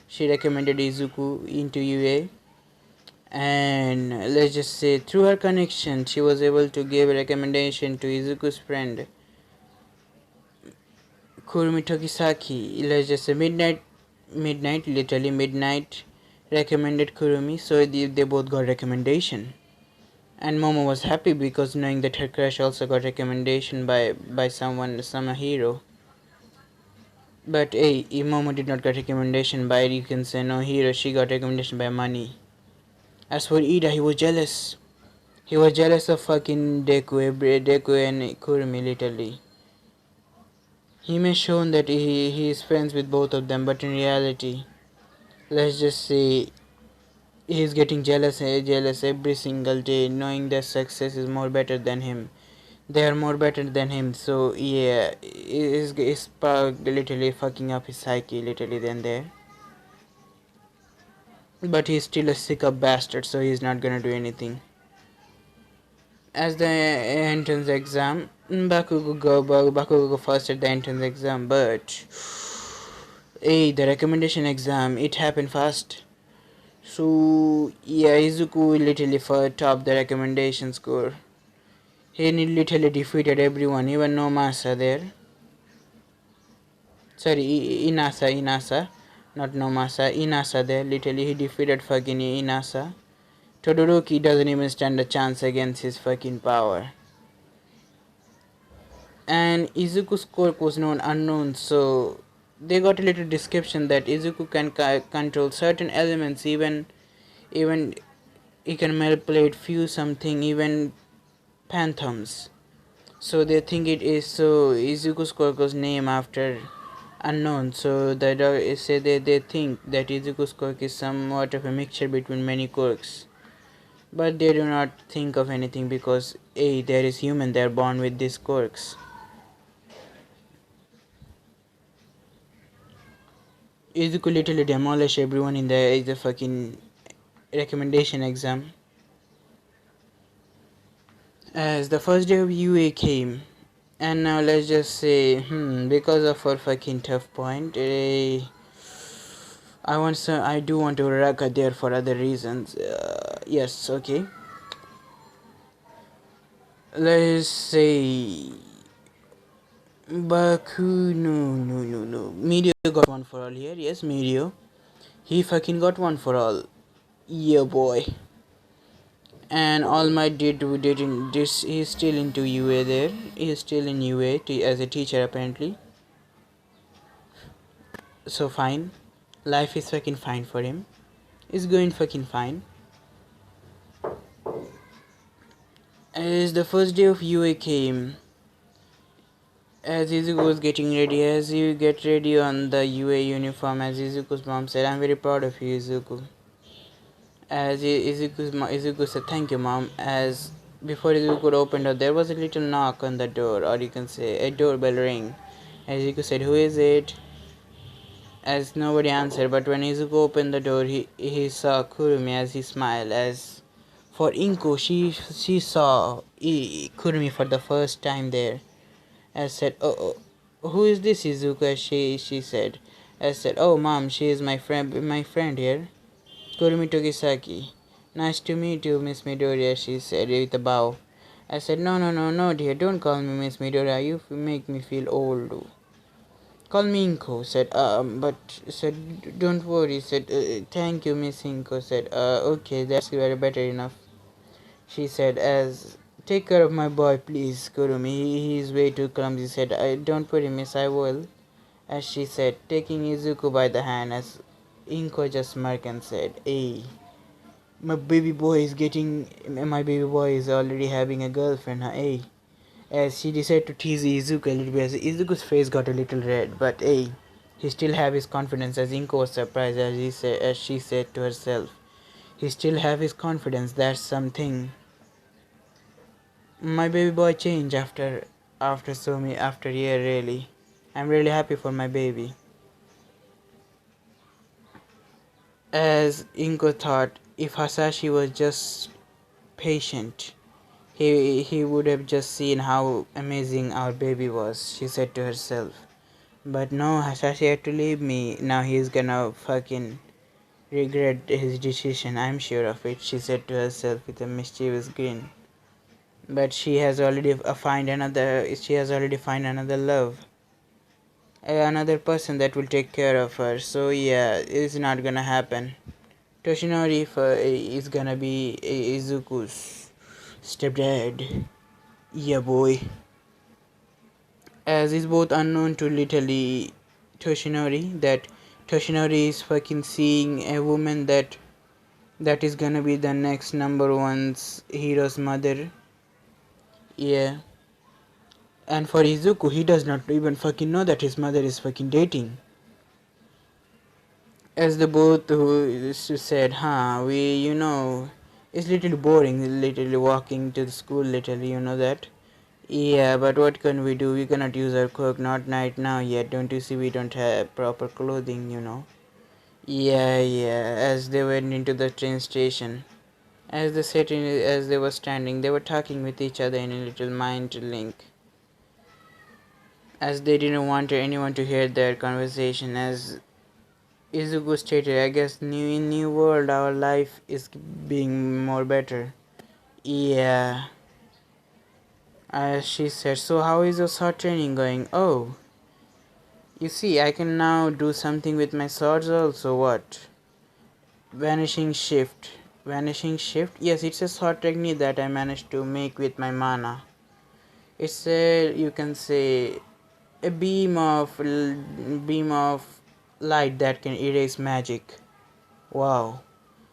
she recommended Izuku into UA, and let's just say through her connection she was able to give a recommendation to Izuku's friend Kurumi Tokisaki. Let's just say midnight, literally midnight, recommended Kurumi, so they both got recommendation. And Momo was happy because knowing that her crush also got recommendation by some hero. But hey, Momo did not get recommendation by, you can say, no hero, she got recommendation by money. As for Ida, he was jealous. He was jealous of fucking Deku and Kurumi, literally. He may shown that he is friends with both of them, but in reality, let's just say, he is getting jealous every single day, knowing their success is more better than him. They are more better than him, so yeah, is literally fucking up his psyche, literally then there. But he's still a sick up bastard, so he's not gonna do anything. As the entrance exam, Bakugo go first at the entrance exam, but hey, the recommendation exam, it happened fast. So yeah, Izuku literally for top the recommendation score. He literally defeated everyone, even no Masa there. Sorry, Inasa, not no Masa, Inasa there. Literally, he defeated fucking Inasa. Todoroki doesn't even stand a chance against his fucking power. And Izuku's quirk was known unknown, so they got a little description that Izuku can control certain elements, even he can manipulate few something, even phantoms. So they think it is, so Izuku's quirk was named after unknown. So they say they think that Izuku's quirk is somewhat of a mixture between many quirks. But they do not think of anything because A, there is human, they are born with these quirks. Izuku literally demolished everyone in the fucking recommendation exam. As the first day of UA came, and now let's just say, because of her fucking tough point, I do want to rack her there for other reasons. Yes, okay. Let's say Baku, no. Medio got one for all here. Yes, Medio. He fucking got one for all. Yeah, boy. And All Might did in this. He's still into UA there. He's still in UA as a teacher apparently. So fine. Life is fucking fine for him. It's going fucking fine. As the first day of UA came, as Izuku was getting ready, as you get ready on the UA uniform, as Izuku's mom said, I'm very proud of you, Izuku. As Izuku said, thank you, mom. As before Izuku could open the door, there was a little knock on the door, or you can say a doorbell ring. As Izuku said, who is it? As nobody answered, but when Izuku opened the door, he saw Kurumi as he smiled. As for Inko, she saw Kurumi for the first time there. As said, oh, who is this Izuku? She said. As said, oh mom, she is my friend here, Kurumi Togisaki. Nice to meet you, Miss Midoriya, she said with a bow. I said, no, dear, don't call me Miss Midoriya, you make me feel old. Call me Inko, said, said, don't worry, said, thank you, Miss Inko, said, okay, that's very better enough, she said, as Take care of my boy, please, Kurumi. He's way too clumsy, said. I don't worry, miss, I will. As she said, taking Izuku by the hand, as Inko just smirked and said, Hey, my baby boy is already having a girlfriend, huh? Hey. As she decided to tease Izuku a little bit, as Izuku's face got a little red, but hey, he still have his confidence, as Inko was surprised as she said to herself. He still have his confidence, that's something. My baby boy changed after a year really. I'm really happy for my baby. As Inko thought, if Hasashi was just patient, he would have just seen how amazing our baby was, she said to herself. But no, Hasashi had to leave me. Now he's gonna fucking regret his decision, I'm sure of it, she said to herself with a mischievous grin. But she has already find another love. Another person that will take care of her. So yeah, it's not gonna happen. Toshinori is gonna be Izuku's stepdad. Yeah, boy. As is both unknown to literally Toshinori that Toshinori is fucking seeing a woman that is gonna be the next number one's hero's mother. Yeah. And for Izuku, he does not even fucking know that his mother is fucking dating. As the both who said, it's little boring, literally walking to the school, literally, you know that? Yeah, but what can we do? We cannot use our cloak, not right now yet. Don't you see we don't have proper clothing, you know? Yeah, as they went into the train station. As they were standing, they were talking with each other in a little mind link. As they didn't want anyone to hear their conversation, as Izuku stated, I guess in new world our life is being more better. Yeah. As she said, so how is your sword training going? Oh, you see, I can now do something with my swords also. What? Vanishing shift. Vanishing shift? Yes, it's a sword technique that I managed to make with my mana. It's you can say, a beam of light that can erase magic. Wow.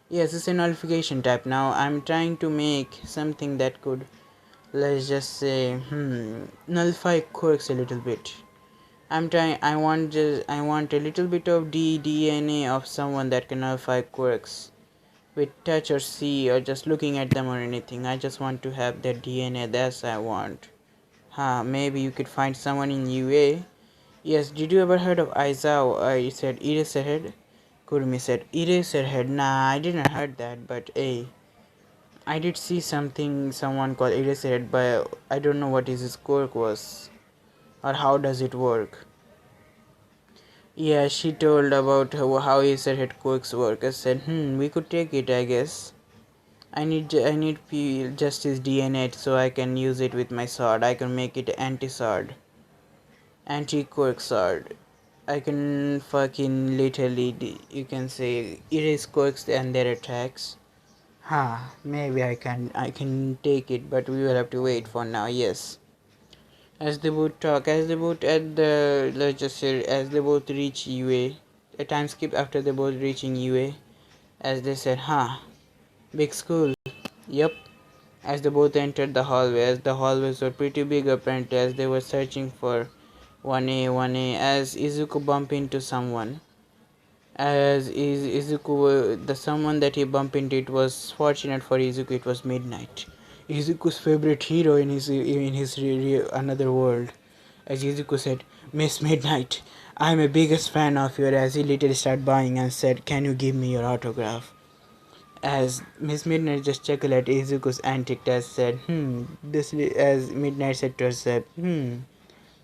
Yes, it's a nullification type. Now I'm trying to make something that could, let's just say, nullify quirks a little bit. I want a little bit of DNA of someone that can nullify quirks with touch or see or just looking at them or anything. I just want to have their DNA. That's I want. Maybe you could find someone in UA. Yes, did you ever heard of Aizawa? I said Eraserhead. Kurumi said Eraserhead. Nah, I didn't heard that, but hey, I did see someone called Eraserhead, but I don't know what his quirk was or how does it work. Yeah, she told about how Eraserhead quirks work. I said, we could take it, I guess. I need just his DNA so I can use it with my sword. I can make it anti-sword. Anti-quirk sword. I can fucking literally, you can say, erase quirks and their attacks. Maybe I can take it, but we will have to wait for now, yes. As they both at the, let's just say, as they both reach UA, a time skip after they both reaching UA, as they said, big school. Yep. As they both entered the hallway, as the hallways were pretty big apparently, as they were searching for 1A, as Izuku bumped into someone. As Izuku, the someone that he bumped into, it was fortunate for Izuku, it was Midnight. Izuku's favorite hero in his another world. As Izuku said, Miss Midnight, I'm a biggest fan of yours, as he literally started buying and said, can you give me your autograph? As Miss Midnight just chuckled at Izuku's antic as said, as Midnight said to herself,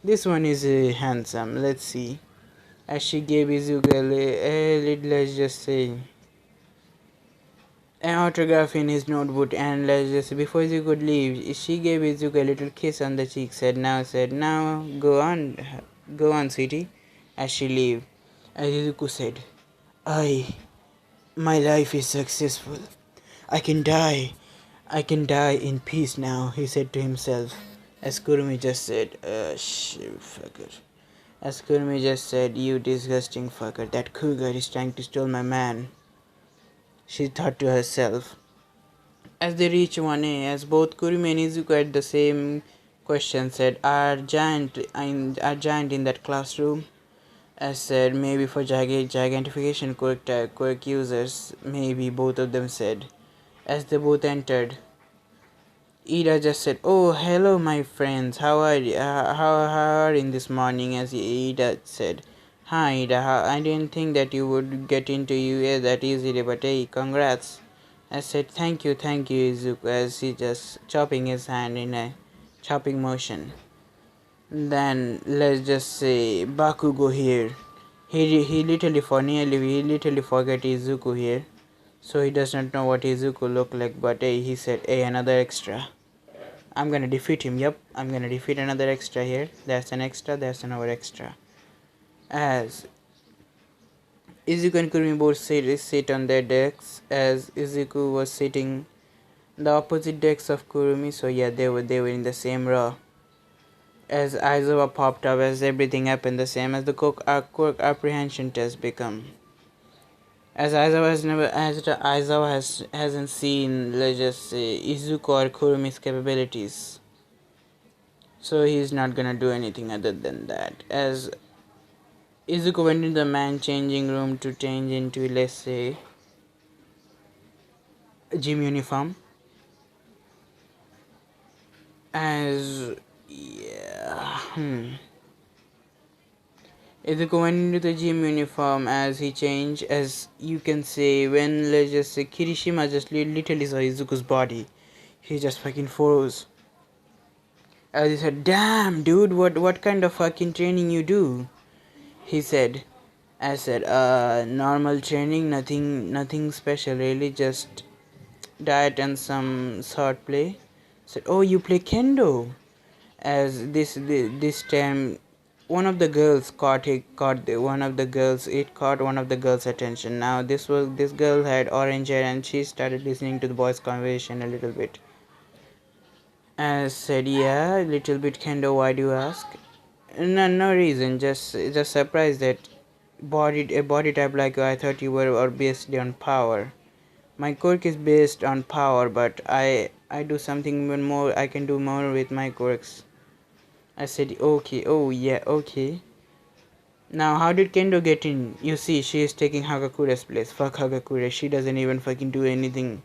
this one is handsome, let's see. As she gave Izuku let's just say, an autograph in his notebook, and let's just say, before Izuku could leave, she gave Izuku a little kiss on the cheek, now go on, sweetie, as she leave. As Izuku said, my life is successful. I can die. I can die in peace now, he said to himself. As Kurumi just said, shit, fucker. As Kurumi just said, you disgusting fucker, that cougar is trying to steal my man. She thought to herself. As they reached 1A, as both Kurumi and Izuku had the same question, said, are giant in that classroom? As said, maybe for gigantification quirk users, maybe, both of them said. As they both entered, Ida just said, "Oh, hello, my friends. How are you? How are in this morning?" As Ida said, "Hi, Ida. I didn't think that you would get into UA that easily, but hey, congrats." I said, "Thank you, Izuku," as he just chopping his hand in a chopping motion. Then let's just say Bakugo here. He literally forget Izuku here, so he does not know what Izuku look like. But hey, he said, "Hey, another extra. I'm gonna defeat him. Yep, I'm gonna defeat another extra here. That's an extra. That's another extra." As Izuku and Kurumi both sit on their decks, as Izuku was sitting the opposite decks of Kurumi. So yeah, they were in the same row. As Aizawa popped up, as everything happened the same as the quirk apprehension test become. As Aizawa hasn't seen, let's just say, Izuku or Kurumi's capabilities, so he's not gonna do anything other than that. As Izuku went into the man changing room to change into, let's say, a gym uniform. As yeah, Izuku went into the gym uniform as he changed. As you can say, when, let's just say, Kirishima just literally saw Izuku's body, he just fucking froze. As he said, "Damn, dude, what kind of fucking training you do?" He said. I said, normal training, nothing special really, just diet and some sword play." Said, "Oh, you play kendo?" As this time, one of the girls one of the girls' attention. Now this girl had orange hair and she started listening to the boys' conversation a little bit. As said, "Yeah, a little bit kendo. Why do you ask?" No reason. Just surprised that a body type like you. I thought you were based on power. My quirk is based on power, but I do something even more. I can do more with my quirks." I said, "Okay, oh yeah, okay. Now how did Kendo get in?" "You see, she is taking Hagakura's place." "Fuck Hagakura, she doesn't even fucking do anything."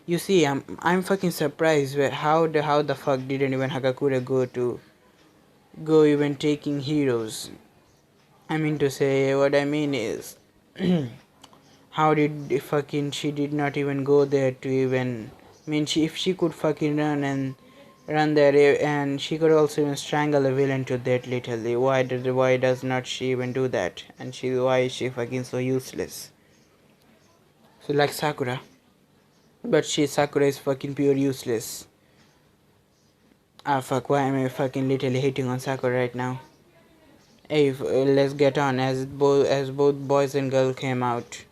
"You see, I'm fucking surprised where how the fuck didn't even Hagakura go even taking heroes?" I mean to say, what I mean is, how did fucking she did not even go there to even, I mean, if she could fucking run there, and she could also even strangle a villain to death literally, why does not she even do that? And why is she fucking so useless? So like Sakura, but Sakura is fucking pure useless. Ah fuck, why am I fucking literally hating on Sakura right now? Hey, let's get on. As both boys and girls came out,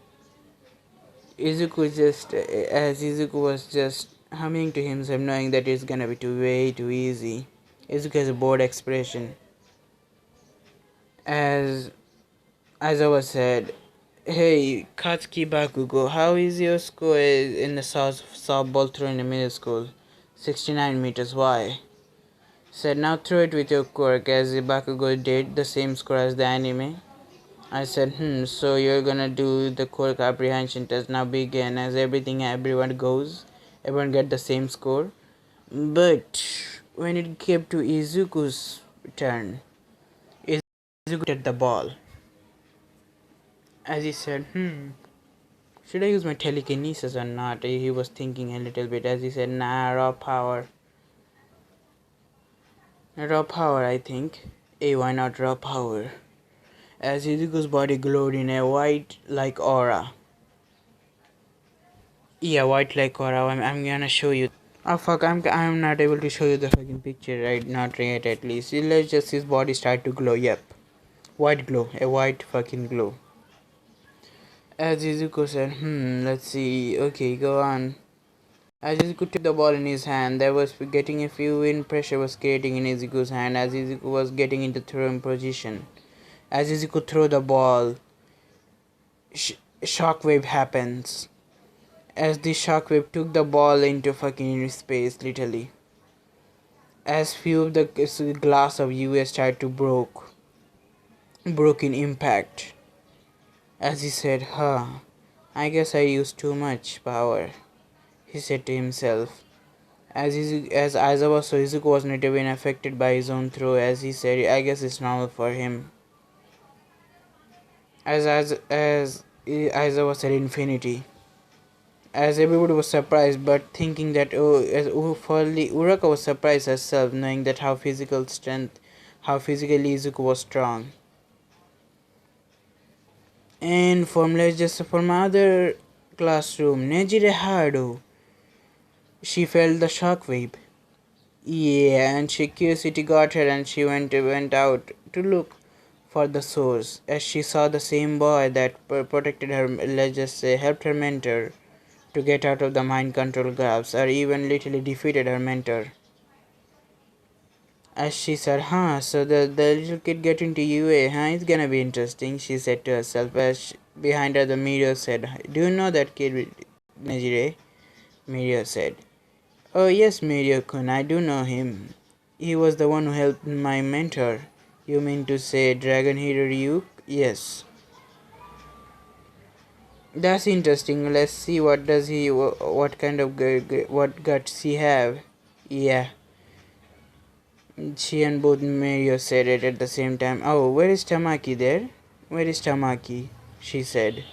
Izuku was just humming to himself, knowing that it's gonna be way too easy. Izuku has a bored expression. As Aizawa said, "Hey, Katsuki Bakugo, how is your score in the softball throw in the middle school?" 69 meters. "Why?" Said, "Now throw it with your quirk," as Bakugo did, the same score as the anime. I said, so you're gonna do the quirk apprehension test. Now begin." As everyone get the same score. But when it came to Izuku's turn, Izuku hit the ball. As he said, should I use my telekinesis or not? He was thinking a little bit. As he said, "Nah, raw power. Raw power, I think." "Hey, why not raw power?" As Izuku's body glowed in a white like aura. Yeah, white like aura. I'm gonna show you. Oh fuck, I'm not able to show you the fucking picture, right? Not yet, at least. Let's just his body start to glow. Yep, white glow, a white fucking glow. As Izuku said, let's see. Okay, go on. As Izuku took the ball in his hand, there was getting a few wind pressure was creating in Izuku's hand as Izuku was getting into throwing position. As Izuku threw the ball, shockwave happens. As the shockwave took the ball into fucking space, literally. As few of the glass of US tried to broke in impact. As he said, I guess I used too much power, he said to himself. As Aizawa saw, Izuku was not even affected by his own throw, as he said, I guess it's normal for him. As Aizawa said, infinity. As everybody was surprised, but thinking that Uraka was surprised herself, knowing that how physically Izuku was strong. And from other classroom, Nejire Haru, she felt the shockwave. Yeah, and curiosity got her, and she went out to look for the source. As she saw the same boy that protected her, let's just say, helped her mentor to get out of the mind control grabs, or even literally defeated her mentor. As she said, so the little kid get into UA, it's gonna be interesting, she said to herself. As behind her, the Mirio said, do you know that kid, Nejire? Mirio said, oh yes, Mirio-kun, I do know him. He was the one who helped my mentor. You mean to say Dragon Hero Ryuk? Yes. That's interesting. Let's see what kind of what guts he have. Yeah. She and both Mario said it at the same time. Oh, where is Tamaki there? Where is Tamaki? She said.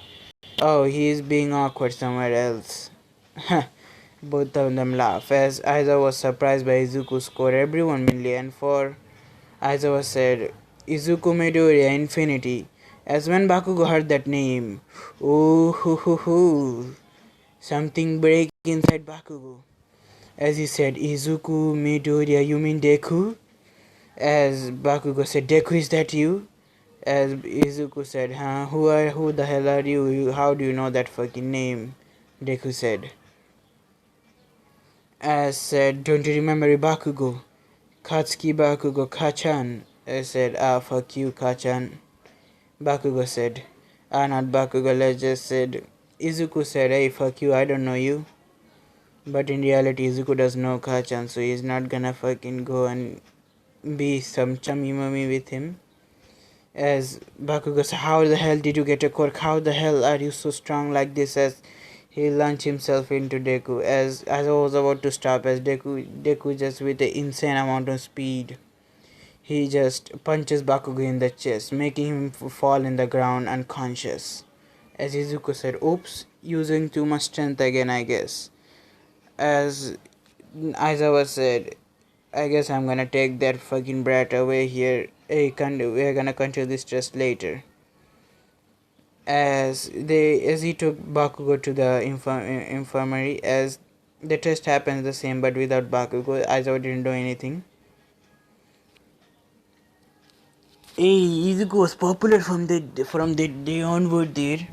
Oh, he is being awkward somewhere else. Both of them laugh as Aizawa was surprised by Izuku's score. Everyone mainly, and for Aizawa said, Izuku Midoriya Infinity. As when Bakugo heard that name, ooh hoo hoo hoo, something break inside Bakugo. As he said, Izuku Midoriya, you mean Deku? As Bakugo said, Deku, is that you? As Izuku said, who the hell are you? How do you know that fucking name? Deku said. As said, don't you remember Bakugo? Katsuki Bakugo Kachan. As said, fuck you, Kachan. Bakugo said, not Bakugo, let's just said. Izuku said, hey, fuck you, I don't know you. But in reality, Izuku does know Kachan, so he's not gonna fucking go and be some chummy mummy with him. As Bakugo said, how the hell did you get a quirk? How the hell are you so strong like this? As he launched himself into Deku. As I was about to stop, as Deku just with an insane amount of speed, he just punches Bakugo in the chest, making him fall in the ground unconscious. As Izuku said, oops, using too much strength again, I guess. As Aizawa said, I guess I'm gonna take that fucking brat away here. Hey, we're gonna continue this just later. As he took Bakugo to the infirmary, as the test happens the same but without Bakugo, Aizawa didn't do anything. Hey, Izuku was popular from the day onward there.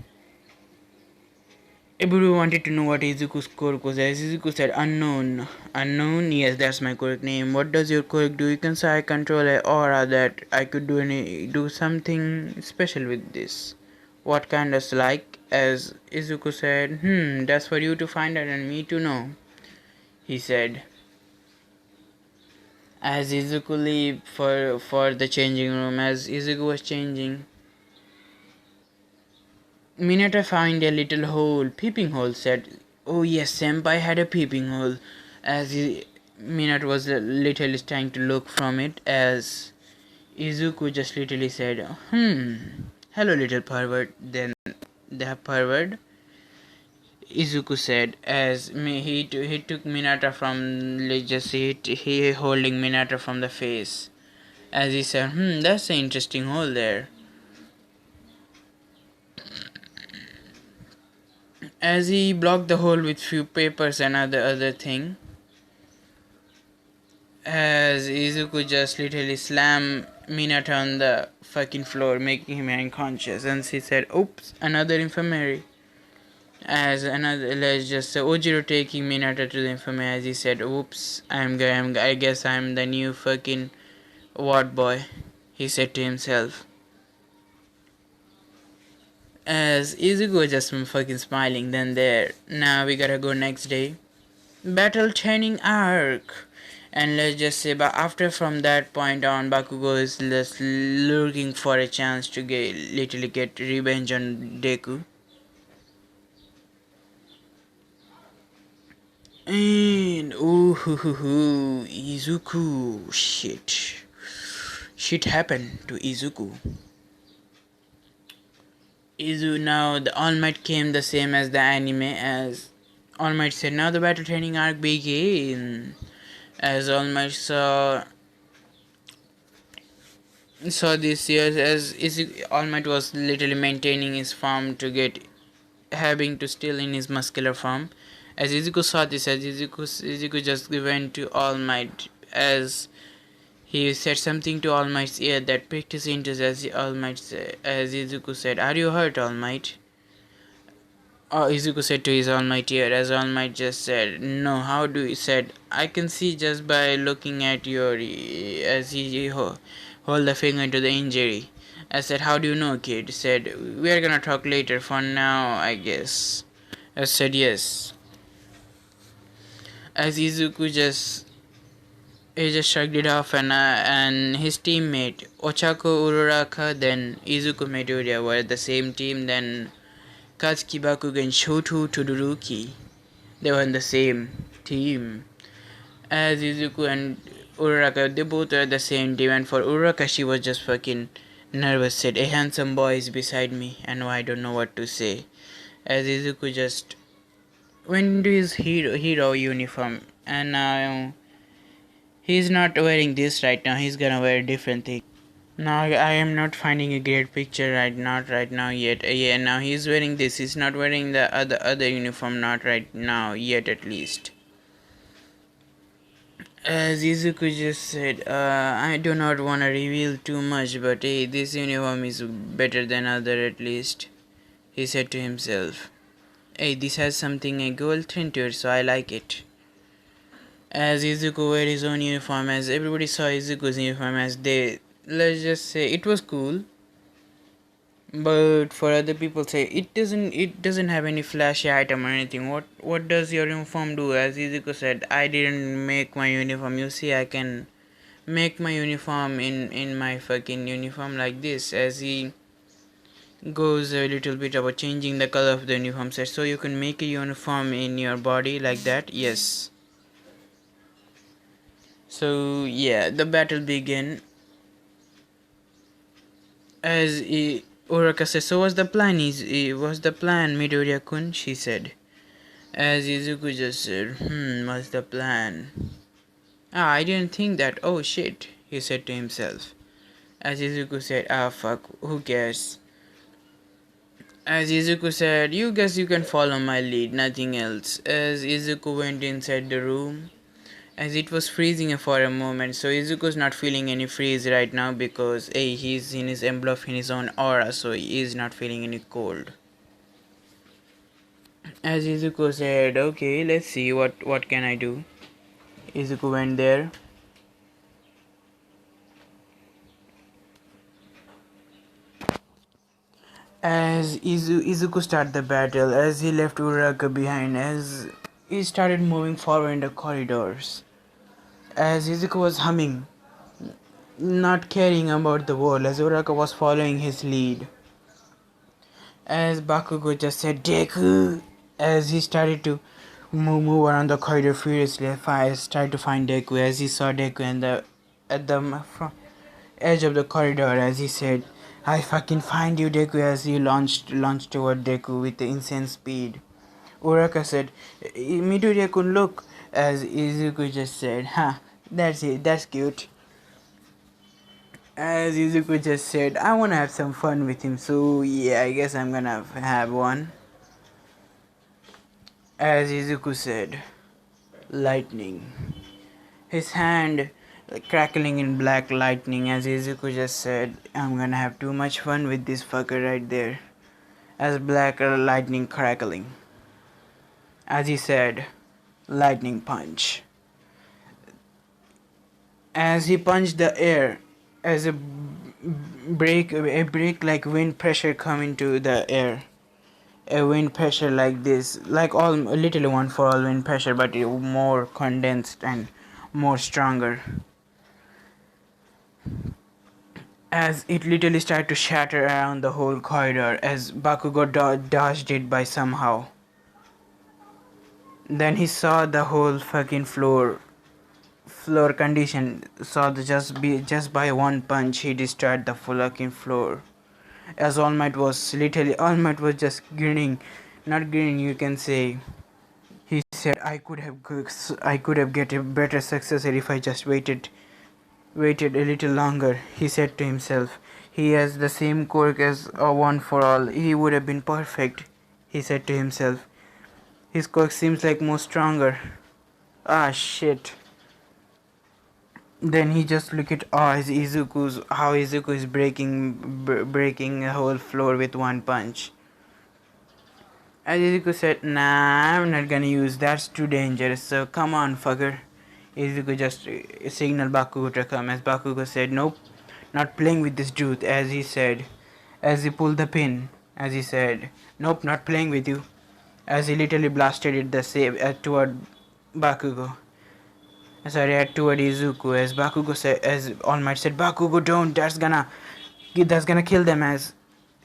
Everyone wanted to know what Izuku's quirk was. As Izuku said, unknown. Unknown? Yes, that's my quirk name. What does your quirk do? You can say I control an aura that I could do something special with this. What kind of like? As Izuku said, that's for you to find out and me to know. He said. As Izuku leave for the changing room, as Izuku was changing, Mineta found a little hole, peeping hole, said, oh yes, Senpai had a peeping hole. As Mineta was literally trying to look from it, as Izuku just literally said, hello little pervert. Then the pervert, Izuku said, as he took Minata from, he holding Minata from the face. As he said, that's an interesting hole there. As he blocked the hole with few papers and other thing, as Izuku just literally slammed Minata on the fucking floor, making him unconscious. And she said, "Oops, another infirmary." As another, let's just say Ojiro taking Minata to the infirmary. As he said, "Oops, I guess I'm the new fucking ward boy," he said to himself. As Izuku just fucking smiling. Then there. Now we gotta go next day. Battle training arc. And let's just say, but after from that point on, Bakugo is just looking for a chance to literally get revenge on Deku. And Izuku, shit happened to Izuku. Now the All Might came the same as the anime. As All Might said, now the battle training arc begin. As All Might saw this year, as All Might was literally maintaining his form to get having to still in his muscular form. As Izuku saw this, as Izuku just went to All Might, as he said something to All Might's ear that piqued his interest. As as Izuku said, "Are you hurt, All Might?" Izuku said to his All Might ear, as All Might just said, "No, how do you?" Said, "I can see just by looking at your," as he hold the finger to the injury. I said, "How do you know, kid?" Said, "We are gonna talk later. For now, I guess." I said, "Yes." As Izuku just shrugged it off, and his teammate Ochako Uraraka, then Izuku Midoriya were the same team. Then Katsuki Bakugan Shoto Todoroki, they were in the same team. As Izuku and Uraraka, they both were the same team. And for Uraraka, she was just fucking nervous. Said, "A handsome boy is beside me, and I don't know what to say." As Izuku just went into his hero uniform, and now he's not wearing this right now. He's gonna wear a different thing. Now I am not finding a great picture right now yet. Yeah, now he's wearing this. He's not wearing the other uniform. Not right now yet, at least. As Izuku just said, I do not want to reveal too much, but hey, this uniform is better than other at least. He said to himself. Hey, this has something a gold tint to it, so I like it. As Izuku wore his own uniform, as everybody saw Izuku's uniform, as let's just say it was cool, but for other people say it doesn't have any flashy item or anything. What does your uniform do? As Izuku said, I didn't make my uniform. You see, I can make my uniform in my fucking uniform like this. As he goes a little bit about changing the color of the uniform set, so you can make a uniform in your body like that. Yes. So yeah, the battle began. As Uraka said, "So what's the plan? What's the plan, Midoriya-kun?" She said. As Izuku just said, what's the plan? I didn't think that. Oh shit, he said to himself. As Izuku said, fuck, who cares? As Izuku said, you guess you can follow my lead, nothing else. As Izuku went inside the room, as it was freezing for a moment, so Izuku's not feeling any freeze right now because he's in his envelope in his own aura, so he is not feeling any cold. As Izuku said, okay, let's see what can I do. Izuku went there. As Izuku started the battle, as he left Uraraka behind, as he started moving forward in the corridors. As Izuku was humming, not caring about the world, as Uraraka was following his lead. As Bakugo just said, "Deku!" As he started to move around the corridor furiously, I started to find Deku. As he saw Deku at the edge of the corridor, as he said, "I fucking find you, Deku," as he launched toward Deku with insane speed. Uraka said, "Midoriya-kun, look," as Izuku just said, that's it, that's cute." As Izuku just said, "I wanna have some fun with him, so yeah, I guess I'm gonna have one." As Izuku said, lightning. His hand crackling in black lightning. As Izuku just said, I'm gonna have too much fun with this fucker right there. As black lightning crackling. As he said, lightning punch. As he punched the air, as a break like wind pressure come into the air. A wind pressure like this, like all literally one for all wind pressure, but more condensed and more stronger. As it literally started to shatter around the whole corridor, as Bakugo dodged it by somehow. Then he saw the whole fucking floor condition. Saw the just by one punch he destroyed the fucking floor. As All Might was just grinning, not grinning, you can say. He said, I could have get a better successor if I just waited a little longer. He said to himself, he has the same quirk as a One for All. He would have been perfect. He said to himself, his quirk seems like more stronger. Ah shit. Then he just looked at how Izuku is breaking a whole floor with one punch. As Izuku said, nah, I'm not gonna use that's too dangerous, so come on, fucker. Izuku just signaled Bakugo to come, as Bakugo said, nope, not playing with this dude, as he pulled the pin, as he said, nope, not playing with you, as he literally blasted it toward Bakugo. Sorry, toward Izuku, as Bakugo said, as All Might said, Bakugo, don't, that's gonna kill them, as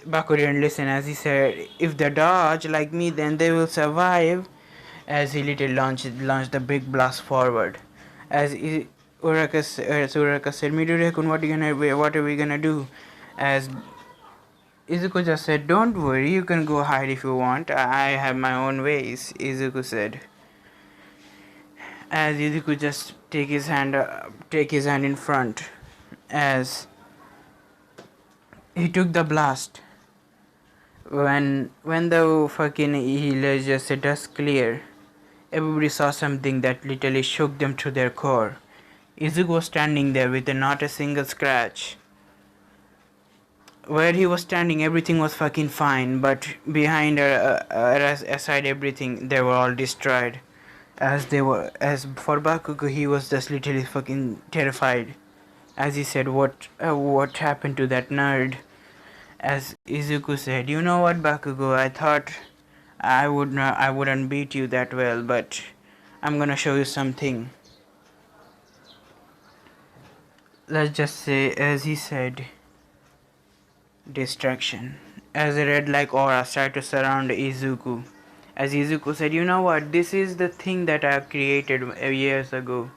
Bakugo didn't listen, as he said, if they dodge like me, then they will survive, as he literally launched the big blast forward. As Uraka said, Midori-kun, what are we gonna do? As Izuku just said, don't worry, you can go hide if you want, I have my own ways, Izuku said. As Izuku just take his hand in front, as he took the blast. When the fucking healer just said dust clear, everybody saw something that literally shook them to their core. Izuku was standing there with not a single scratch. Where he was standing, everything was fucking fine, but behind aside everything, they were all destroyed. As for Bakugo, he was just literally fucking terrified. As he said, what happened to that nerd? As Izuku said, you know what, Bakugo, I thought I wouldn't beat you that well, but I'm gonna show you something. Let's just say, as he said, distraction. As a red like aura started to surround Izuku. As Izuku said, you know what, this is the thing that I created years ago.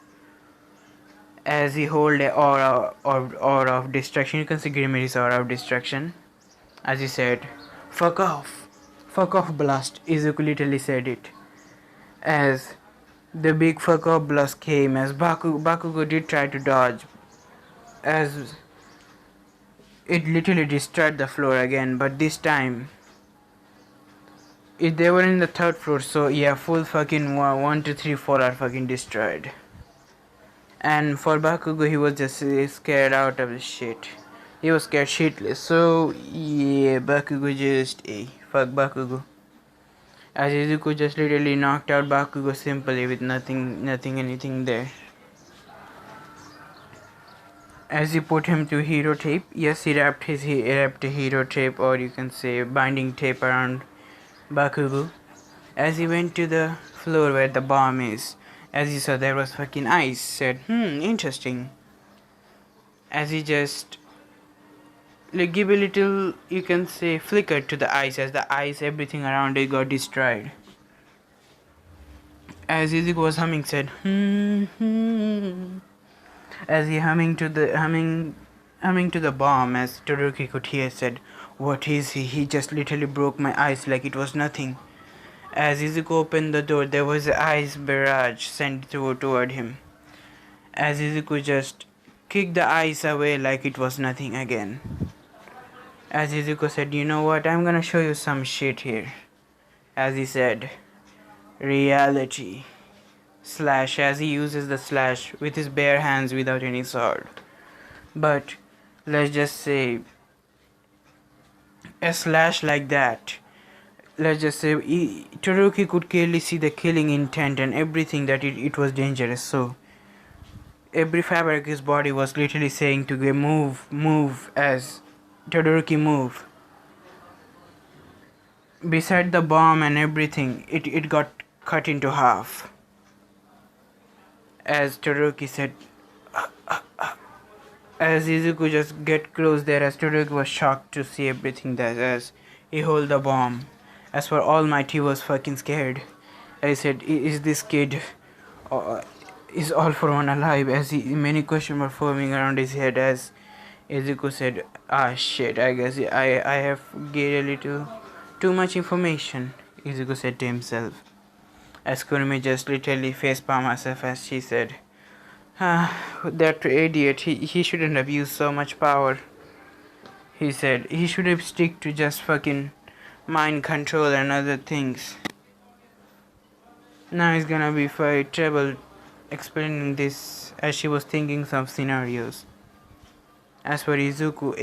As he held a aura of distraction, you can see Grimary's aura of distraction. As he said, fuck off blast, Izuku literally said it. As the big fuck off blast came, as Bakugo did try to dodge, as it literally destroyed the floor again, but this time they were in the third floor, so yeah, full fucking 1, 2, 3, 4 are fucking destroyed. And for Bakugo, he was just scared out of his shit. He was scared shitless. So yeah, Bakugo just fuck Bakugo. As Izuku just literally knocked out Bakugo simply with anything there. As he put him to hero tape, yes, he wrapped a hero tape, or you can say binding tape around Bakugo. As he went to the floor where the bomb is, as he saw there was fucking ice, said, interesting. As he just give a little, you can say, flicker to the ice, as the ice, everything around it got destroyed. As Izuku was humming, said, as he humming to the bomb, as Todoroki could hear, said, what is he? He just literally broke my ice like it was nothing. As Izuku opened the door, there was an ice barrage sent toward him. As Izuku just kicked the ice away like it was nothing again. As Izuku said, you know what, I'm gonna show you some shit here. As he said, reality. slash, as he uses the slash with his bare hands without any sword. But let's just say a slash like that, let's just say Todoroki could clearly see the killing intent and everything, that it was dangerous. So every fabric of his body was literally saying to go move as Todoroki move. Beside the bomb and everything, it got cut into half. As Todoroki said, as Izuku just get close there, as Todoroki was shocked to see everything that as he hold the bomb. As for All Might, he was fucking scared. I said, is this kid is all for one alive? As many questions were forming around his head, as Izuku said, ah shit, I guess I have gained a little too much information, Izuku said to himself. As Kurumi just literally facepalmed herself as she said, that idiot, he shouldn't have used so much power. He said, he should have stick to just fucking mind control and other things. Now he's gonna be for trouble explaining this, as she was thinking some scenarios. As for Izuku,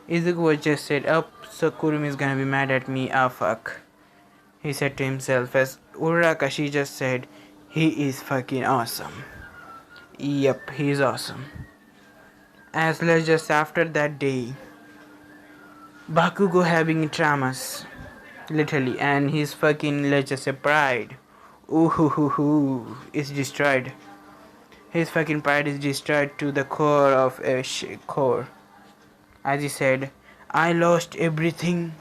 Izuku was just said, oh, so Kurumi is gonna be mad at me, ah fuck. He said to himself, as Uraraka, she just said, he is fucking awesome. Yep, he's awesome. As let's just after that day, Bakugo having traumas, literally, and his fucking, let's just say, pride, is destroyed. His fucking pride is destroyed to the core of a core. As he said, I lost everything.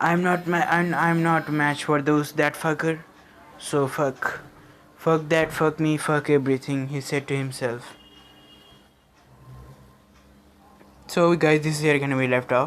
I'm not match for that fucker. So fuck that, fuck me, fuck everything, he said to himself. So guys, this is here gonna be left off.